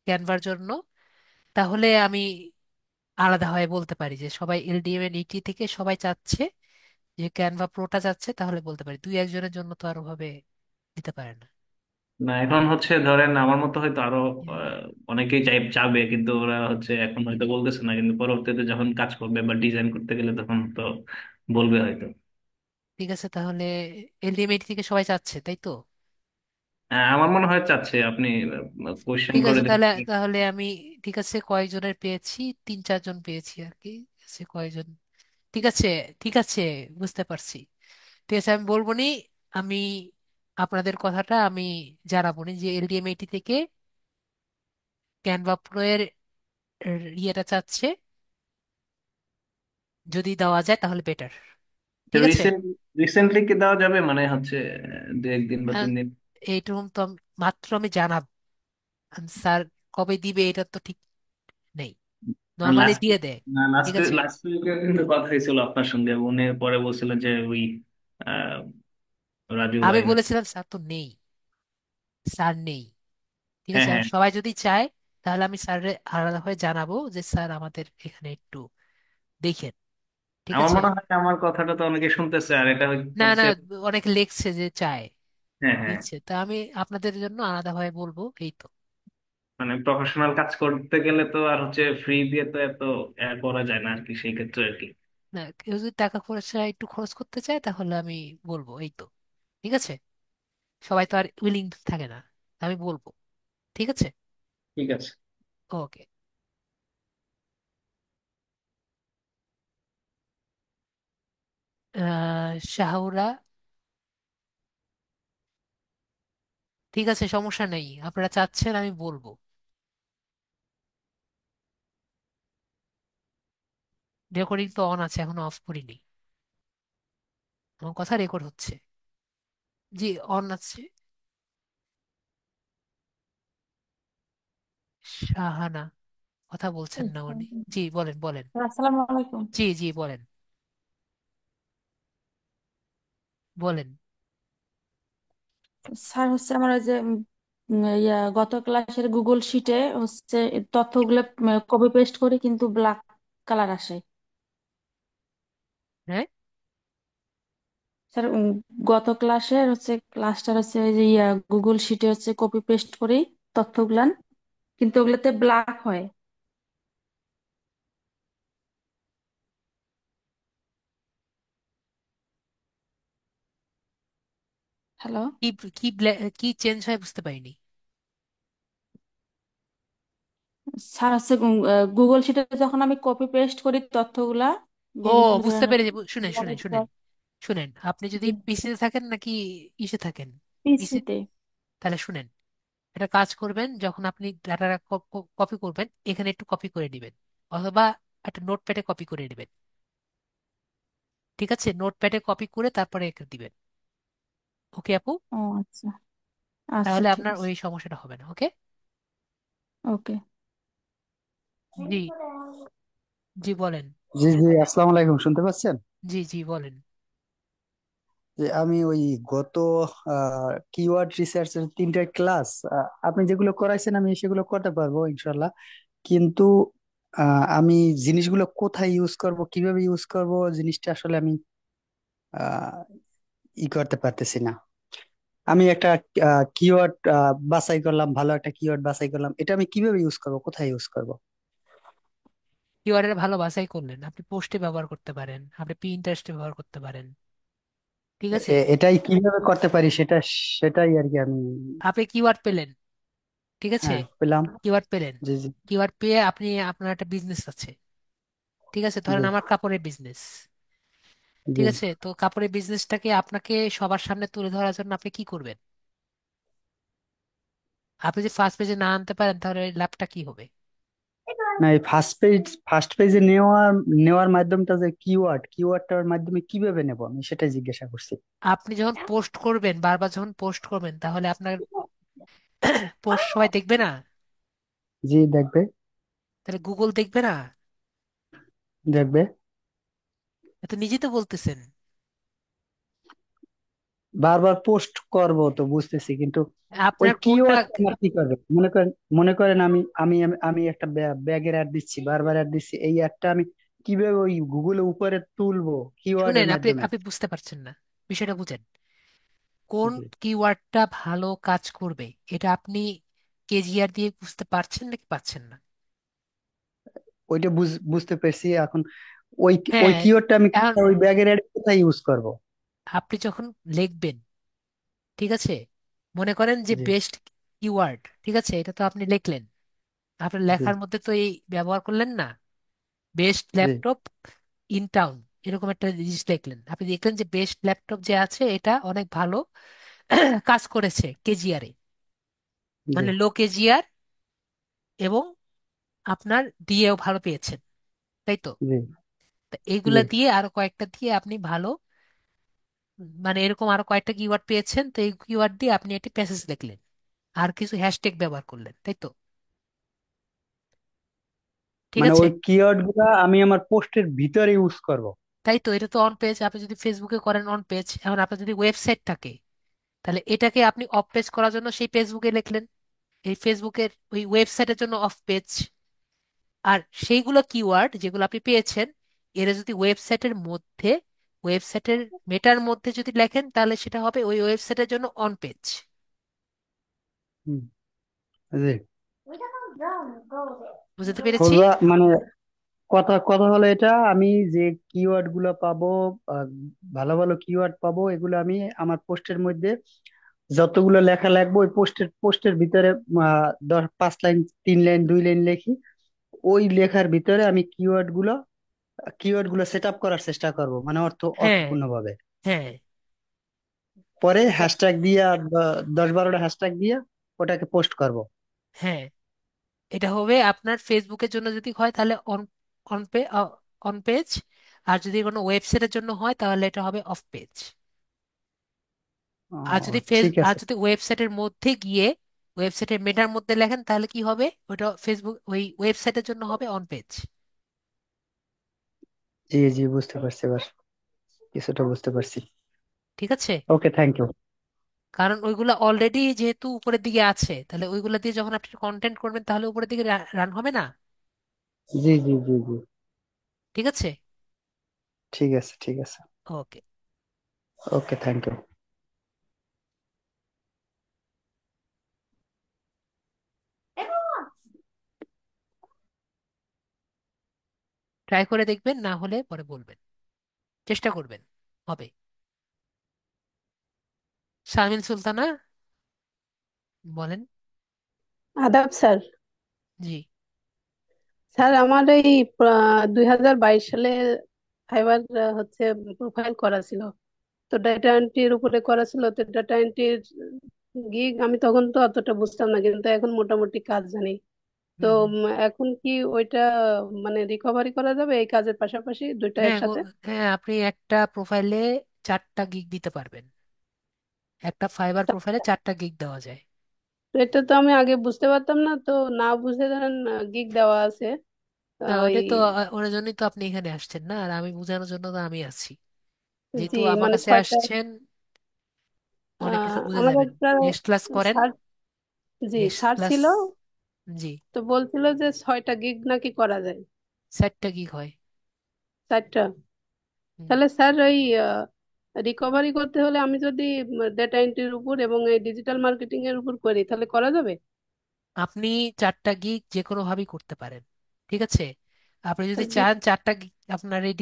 ক্যানভার জন্য, তাহলে আমি আলাদাভাবে বলতে পারি যে সবাই এলডিএম 80 থেকে সবাই চাচ্ছে যে ক্যানভা প্রোটা চাচ্ছে, তাহলে বলতে পারি। দুই একজনের জন্য তো আরো ভাবে দিতে পারে না। না, এখন হচ্ছে ধরেন আমার মতো হয়তো আরো হুম। অনেকেই চাবে, কিন্তু ওরা হচ্ছে এখন হয়তো বলতেছে না, কিন্তু পরবর্তীতে যখন কাজ করবে বা ডিজাইন করতে গেলে তখন তো বলবে হয়তো। ঠিক আছে, তাহলে এলডিএম 80 থেকে সবাই চাচ্ছে, তাই তো? আমার মনে হয় চাচ্ছে, আপনি কোশ্চেন ঠিক করে আছে, তাহলে দেখবেন। তাহলে আমি, ঠিক আছে কয়েকজনের পেয়েছি, 3-4 জন পেয়েছি আর কি। ঠিক আছে, কয়েকজন, ঠিক আছে, ঠিক আছে, বুঝতে পারছি। ঠিক আছে, আমি বলবো নি। আমি আপনাদের কথাটা আমি জানাবো নি যে এলডিএম 80 থেকে ক্যানভা প্রো এর ইয়েটা চাচ্ছে, যদি দেওয়া যায় তাহলে বেটার। ঠিক আছে। রিসেন্ট রিসেন্টলি কি দেওয়া যাবে, মানে হচ্ছে 2 একদিন বা আহ, 3 দিন? এইরকম তো মাত্র আমি জানাবো। স্যার কবে দিবে এটা তো ঠিক নেই, নর্মালি লাস্ট দিয়ে দেয়। ঠিক লাস্ট আছে, লাস্ট উইকে কিন্তু কথা হয়েছিল আপনার সঙ্গে, উনি পরে বলছিলেন যে ওই আহ, রাজু আমি ভাই না? বলেছিলাম স্যার তো নেই, স্যার নেই। ঠিক হ্যাঁ আছে, আর হ্যাঁ। সবাই যদি চায় তাহলে আমি স্যারের আলাদা হয়ে জানাবো যে স্যার আমাদের এখানে একটু দেখেন। ঠিক আমার আছে। মনে হয় আমার কথাটা তো অনেকে শুনতেছে, আর এটা না না, হচ্ছে। অনেক লেখছে যে চায়, হ্যাঁ হ্যাঁ। দিচ্ছে, তা আমি আপনাদের জন্য আলাদা হয়ে বলবো, এই তো। মানে প্রফেশনাল কাজ করতে গেলে তো আর হচ্ছে ফ্রি দিয়ে তো এত করা যায় না আর কি, সেই ক্ষেত্রে আর কি। না, কেউ যদি টাকা খরচা একটু খরচ করতে চায় তাহলে আমি বলবো, এই তো। ঠিক আছে, সবাই তো আর উইলিং থাকে না, আমি বলবো। ঠিক আছে। ঠিক আছে। ওকে। শাহুরা, ঠিক আছে, সমস্যা নেই, আপনারা চাচ্ছেন আমি বলবো। রেকর্ডিং তো অন আছে, এখনো অফ করিনি, আমার কথা রেকর্ড হচ্ছে। জি, অন আছে। শাহানা, কথা বলছেন না উনি। জি বলেন বলেন। আসসালামু আলাইকুম। জি জি বলেন বলেন। স্যার হচ্ছে আমার ওই যে গত ক্লাসের গুগল শিটে হচ্ছে তথ্যগুলো কপি পেস্ট করি কিন্তু ব্ল্যাক কালার আসে। হ্যাঁ, স্যার গত ক্লাসের হচ্ছে ক্লাসটা হচ্ছে ওই যে গুগল শিটে হচ্ছে কপি পেস্ট করি তথ্যগুলান, কিন্তু ওগুলোতে ব্ল্যাক হয়। হ্যালো। কি কি কি চেঞ্জ হয় বুঝতে পারিনি। স্যার হচ্ছে গুগল শিটে যখন আমি কপি পেস্ট করি তথ্যগুলা, ও, যেগুলো বুঝতে ধরেন পেরেছি। শুনেন শুনেন শুনেন শুনেন, আপনি যদি হচ্ছে পিসিতে থাকেন নাকি ইসে থাকেন? পিসি, পিসিতে। তাহলে শুনেন, একটা কাজ করবেন, যখন আপনি ডাটা কপি করবেন এখানে একটু কপি করে দিবেন, অথবা একটা নোটপ্যাডে কপি করে নেবেন। ঠিক আছে, নোটপ্যাডে কপি করে তারপরে একে দিবেন। ওকে আপু, ও আচ্ছা। আচ্ছা তাহলে ঠিক আপনার আছে। ওই সমস্যাটা হবে না। ওকে। ওকে। জি, জি বলেন। জি জি, আসসালামু আলাইকুম, শুনতে পাচ্ছেন? জি জি, বলেন। যে আমি ওই গত কিওয়ার্ড রিসার্চের 3টা ক্লাস আপনি যেগুলো করাইছেন আমি সেগুলো করতে পারবো ইনশাল্লাহ। কিন্তু আমি জিনিসগুলো কোথায় ইউজ করব, কিভাবে ইউজ করব, জিনিসটা আসলে আমি আহ, করতে পারতেছি না। আমি একটা কিওয়ার্ড বাছাই করলাম, ভালো একটা কিওয়ার্ড বাছাই করলাম, এটা আমি কিভাবে ইউজ করব, কোথায় ইউজ করব? কিওয়ার্ডের ভালো বাছাই করলেন, আপনি পোস্টে ব্যবহার করতে পারেন, আপনি পিন্টারেস্টে ব্যবহার করতে পারেন। ঠিক আছে। এটাই কিভাবে করতে পারি সেটাই আর কি আমি। আপনি কিওয়ার্ড পেলেন, ঠিক আছে। হ্যাঁ, পেলাম। কিওয়ার্ড পেলেন, জি জি। কিওয়ার্ড পেয়ে আপনি, আপনার একটা বিজনেস আছে, ঠিক আছে, জি ধরেন আমার কাপড়ের বিজনেস। জি। ঠিক আছে, তো কাপড়ের বিজনেসটাকে আপনাকে সবার সামনে তুলে ধরার জন্য আপনি কি করবেন? আপনি যদি ফার্স্ট পেজে না আনতে পারেন তাহলে লাভটা কি হবে? না, এই ফার্স্ট পেজে নেওয়ার নেওয়ার মাধ্যমটা যে কিওয়ার্ডটার মাধ্যমে কিভাবে নেব আমি সেটাই জিজ্ঞাসা করছি। আপনি যখন পোস্ট করবেন, বারবার যখন পোস্ট করবেন, তাহলে আপনার পোস্ট সবাই দেখবে না? জি, দেখবে। তাহলে গুগল দেখবে না? দেখবে। এত নিজে তো বলতেছেন। বারবার পোস্ট করব তো বুঝতেছি, কিন্তু ওই আপনার কোনটা? কিওয়ার্ড আমার কি করবে? মনে করেন আমি আমি আমি আমি একটা ব্যাগের অ্যাড দিচ্ছি, বারবার অ্যাড দিচ্ছি, এই অ্যাডটা আমি কিভাবে ওই গুগলে উপরে তুলবো কিওয়ার্ডের শুনেন, আপনি মাধ্যমে? আপনি বুঝতে পারছেন না, বিষয়টা বুঝেন। কোন জি। কিওয়ার্ডটা ভালো কাজ করবে, এটা আপনি কেজিআর দিয়ে বুঝতে পারছেন নাকি পাচ্ছেন না? ওইটা বুঝতে পেরেছি এখন। ওই ওই হ্যাঁ। কিওয়ার্ডটা আমি এখন ওই ব্যাগের অ্যাড কোথায় ইউজ করব? আপনি যখন লিখবেন, ঠিক আছে, মনে করেন যে জি বেস্ট কিওয়ার্ড, ঠিক আছে, এটা তো আপনি লিখলেন, আপনার জি লেখার মধ্যে তো এই ব্যবহার করলেন না, best G laptop in town, এরকম একটা জিনিস লিখলেন, আপনি দেখলেন যে বেস্ট ল্যাপটপ যে আছে এটা অনেক ভালো কাজ করেছে কেজিআরে, জি মানে লো কেজিআর, এবং আপনার দিয়েও ভালো পেয়েছেন, তাই তো? জি তা জি এইগুলা দিয়ে আরো কয়েকটা দিয়ে আপনি ভালো, মানে এরকম আরো কয়েকটা কিওয়ার্ড পেয়েছেন, তো এই কিওয়ার্ড দিয়ে আপনি একটি প্যাসেজ লিখলেন, আর কিছু হ্যাশট্যাগ ব্যবহার করলেন, তাই তো? ঠিক মানে আছে। ওই কিওয়ার্ড গুলা আমি আমার পোস্টের ভিতরে ইউজ করব? তাই তো, এটা তো অন পেজ, আপনি যদি ফেসবুকে করেন অন পেজ, এখন আপনার যদি ওয়েবসাইট থাকে, তাহলে এটাকে আপনি অফ পেজ করার জন্য সেই ফেসবুকে লিখলেন, এই ফেসবুকের ওই ওয়েবসাইটের জন্য অফ পেজ। আর সেইগুলো কিওয়ার্ড যেগুলো আপনি পেয়েছেন, এরা যদি ওয়েবসাইটের মধ্যে, ওয়েবসাইটের মেটার মধ্যে যদি লেখেন, তাহলে সেটা হবে ওই ওয়েবসাইটের জন্য অন পেজ। হুম, জি। বুঝতে পেরেছি। খোঁজা মানে কথা কথা হলো এটা, আমি যে কিওয়ার্ড গুলো পাবো, আহ, ভালো ভালো কিওয়ার্ড পাবো, এগুলো আমি আমার পোস্টের মধ্যে যতগুলো লেখা লাগবে ওই পোস্টের ভিতরে 5 লাইন, 3 লাইন, 2 লাইন লিখি। ওই লেখার ভিতরে আমি কিওয়ার্ড গুলো সেট আপ করার চেষ্টা করব, মানে হ্যাঁ। অর্থপূর্ণ ভাবে। হ্যাঁ। পরে তা- হ্যাশট্যাগ দিয়া 10-12টা হ্যাশট্যাগ দিয়া ওটাকে পোস্ট করব। হ্যাঁ, এটা হবে আপনার ফেসবুকের জন্য যদি হয় তাহলে অন, অন পে অন পেজ, আর যদি কোনো ওয়েবসাইটের জন্য হয় তাহলে এটা হবে অফ পেজ। ও, আর যদি ঠিক আর আছে। যদি ওয়েবসাইটের মধ্যে গিয়ে ওয়েবসাইটের মেটার মধ্যে লেখেন, তাহলে কি হবে, ওটা ফেসবুক ওই ওয়েবসাইটের জন্য হবে অন পেজ। জি জি, বুঝতে পারছি এবার, কিছুটা বুঝতে পারছি। ঠিক আছে। ওকে, থ্যাংক ইউ। কারণ ওইগুলা অলরেডি যেহেতু উপরের দিকে আছে, তাহলে ওইগুলা দিয়ে যখন আপনি কন্টেন্ট করবেন তাহলে উপরের দিকে রান হবে না। জি জি জি জি। ঠিক আছে। ঠিক আছে ঠিক আছে। ওকে। ওকে, থ্যাংক ইউ। ট্রাই করে দেখবেন, না হলে পরে বলবেন, চেষ্টা করবেন, হবে। শারমিন সুলতানা, বলেন। আদাব স্যার। জি। স্যার আমার এই 2022 সালে ফাইবার হচ্ছে প্রোফাইল করা ছিল, তো ডাটা এন্ট্রির উপরে করা ছিল, তো ডাটা এন্ট্রির গিগ আমি তখন তো অতটা বুঝতাম না, কিন্তু এখন মোটামুটি কাজ জানি। তো হুম হুম। এখন কি ওইটা মানে রিকভারি করা যাবে এই কাজের পাশাপাশি দুইটা হ্যাঁ একসাথে? হ্যাঁ, আপনি একটা প্রোফাইলে 4টা গিগ দিতে পারবেন, একটা ফাইবার প্রোফাইলে 4টা গিগ দেওয়া যায়। তো এটা তো আমি আগে বুঝতে পারতাম না, তো না বুঝে ধরেন গিগ দেওয়া আছে, ওই ওটা তো ওর জন্যই তো আপনি এখানে আসছেন না, আর আমি বোঝানোর জন্য তো আমি আছি। জি যেহেতু আমার মানে কাছে ছয়টা আসছেন, অনেক কিছু বুঝে আমার যাবেন। একটা নেক্সট ক্লাস করেন। স্যার, জি নেক্সট স্যার ক্লাস। ছিল, জি। তো বলছিল যে 6টা গিগ নাকি করা যায়। 4টা গিগ হয়। 4টা। হুম। তাহলে স্যার ওই রিকভারি করতে হলে আমি যদি ডেটা এন্ট্রির উপর এবং এই ডিজিটাল মার্কেটিং এর উপর করি তাহলে করা যাবে? আপনি 4টা গিগ যে কোনো ভাবেই করতে পারেন, ঠিক আছে। আপনি যদি জি চান 4টা gig আপনার এই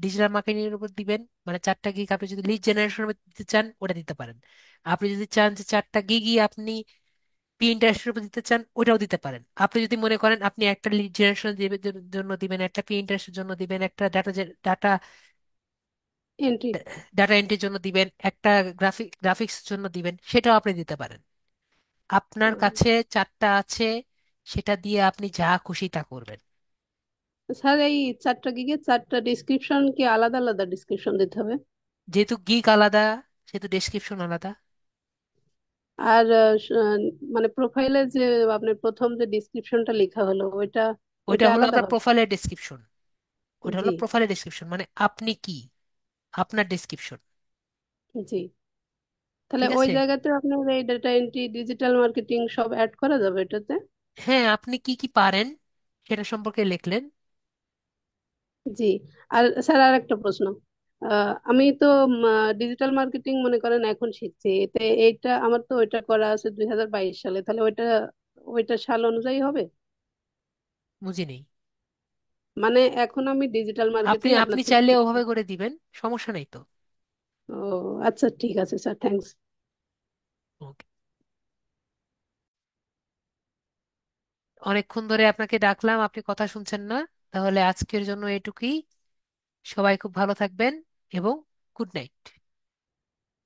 ডিজিটাল মার্কেটিং এর উপর দিবেন, মানে 4টা গিগ আপনি যদি লিড জেনারেশন দিতে চান ওটা দিতে পারেন। আপনি যদি চান যে 4টা গিগই আপনি পি ইন্টারেস্টের উপর দিতে চান ওটাও দিতে পারেন। আপনি যদি মনে করেন আপনি একটা লিড জেনারেশন জন্য দিবেন, একটা পি ইন্টারেস্টের জন্য দিবেন, একটা ডাটা এন্ট্রি। ডাটা এন্ট্রির জন্য দিবেন, একটা গ্রাফিক্স জন্য দিবেন, সেটাও আপনি দিতে পারেন। আপনার কাছে 4টা আছে, সেটা দিয়ে আপনি যা খুশি তা করবেন। স্যার এই 4টা গিগের 4টা ডিসক্রিপশন কি আলাদা আলাদা ডিসক্রিপশন দিতে হবে? যেহেতু গিগ আলাদা, সেহেতু ডেসক্রিপশন আলাদা। আর মানে প্রোফাইলে যে আপনার প্রথম যে ডিসক্রিপশনটা লেখা হলো ওইটা, ওইটা ওইটা হলো আলাদা আপনার হবে? প্রোফাইলের ডেসক্রিপশন। ওইটা জি হলো প্রোফাইলের ডেসক্রিপশন, মানে আপনি কি, আপনার ডেসক্রিপশন। জি। তাহলে ঠিক ওই আছে। জায়গাতে আপনার এই ডেটা এন্ট্রি ডিজিটাল মার্কেটিং সব অ্যাড করা যাবে এটাতে? হ্যাঁ, আপনি কি কি পারেন সেটা সম্পর্কে লিখলেন। জি। আর স্যার আর একটা প্রশ্ন, আমি তো ডিজিটাল মার্কেটিং মনে করেন এখন শিখছি, এতে এইটা আমার তো ওইটা করা আছে 2022 সালে, তাহলে ওইটা ওইটা সাল অনুযায়ী হবে? বুঝিনি। মানে এখন আমি ডিজিটাল আপনি মার্কেটিং আপনার আপনি থেকে চাইলে শিখছি। ওভাবে করে দিবেন, সমস্যা নেই তো। ও আচ্ছা, ঠিক আছে স্যার, থ্যাঙ্কস। ওকে। অনেকক্ষণ ধরে আপনাকে ডাকলাম, আপনি কথা শুনছেন না। তাহলে আজকের জন্য এটুকুই। সবাই খুব ভালো থাকবেন এবং গুড নাইট।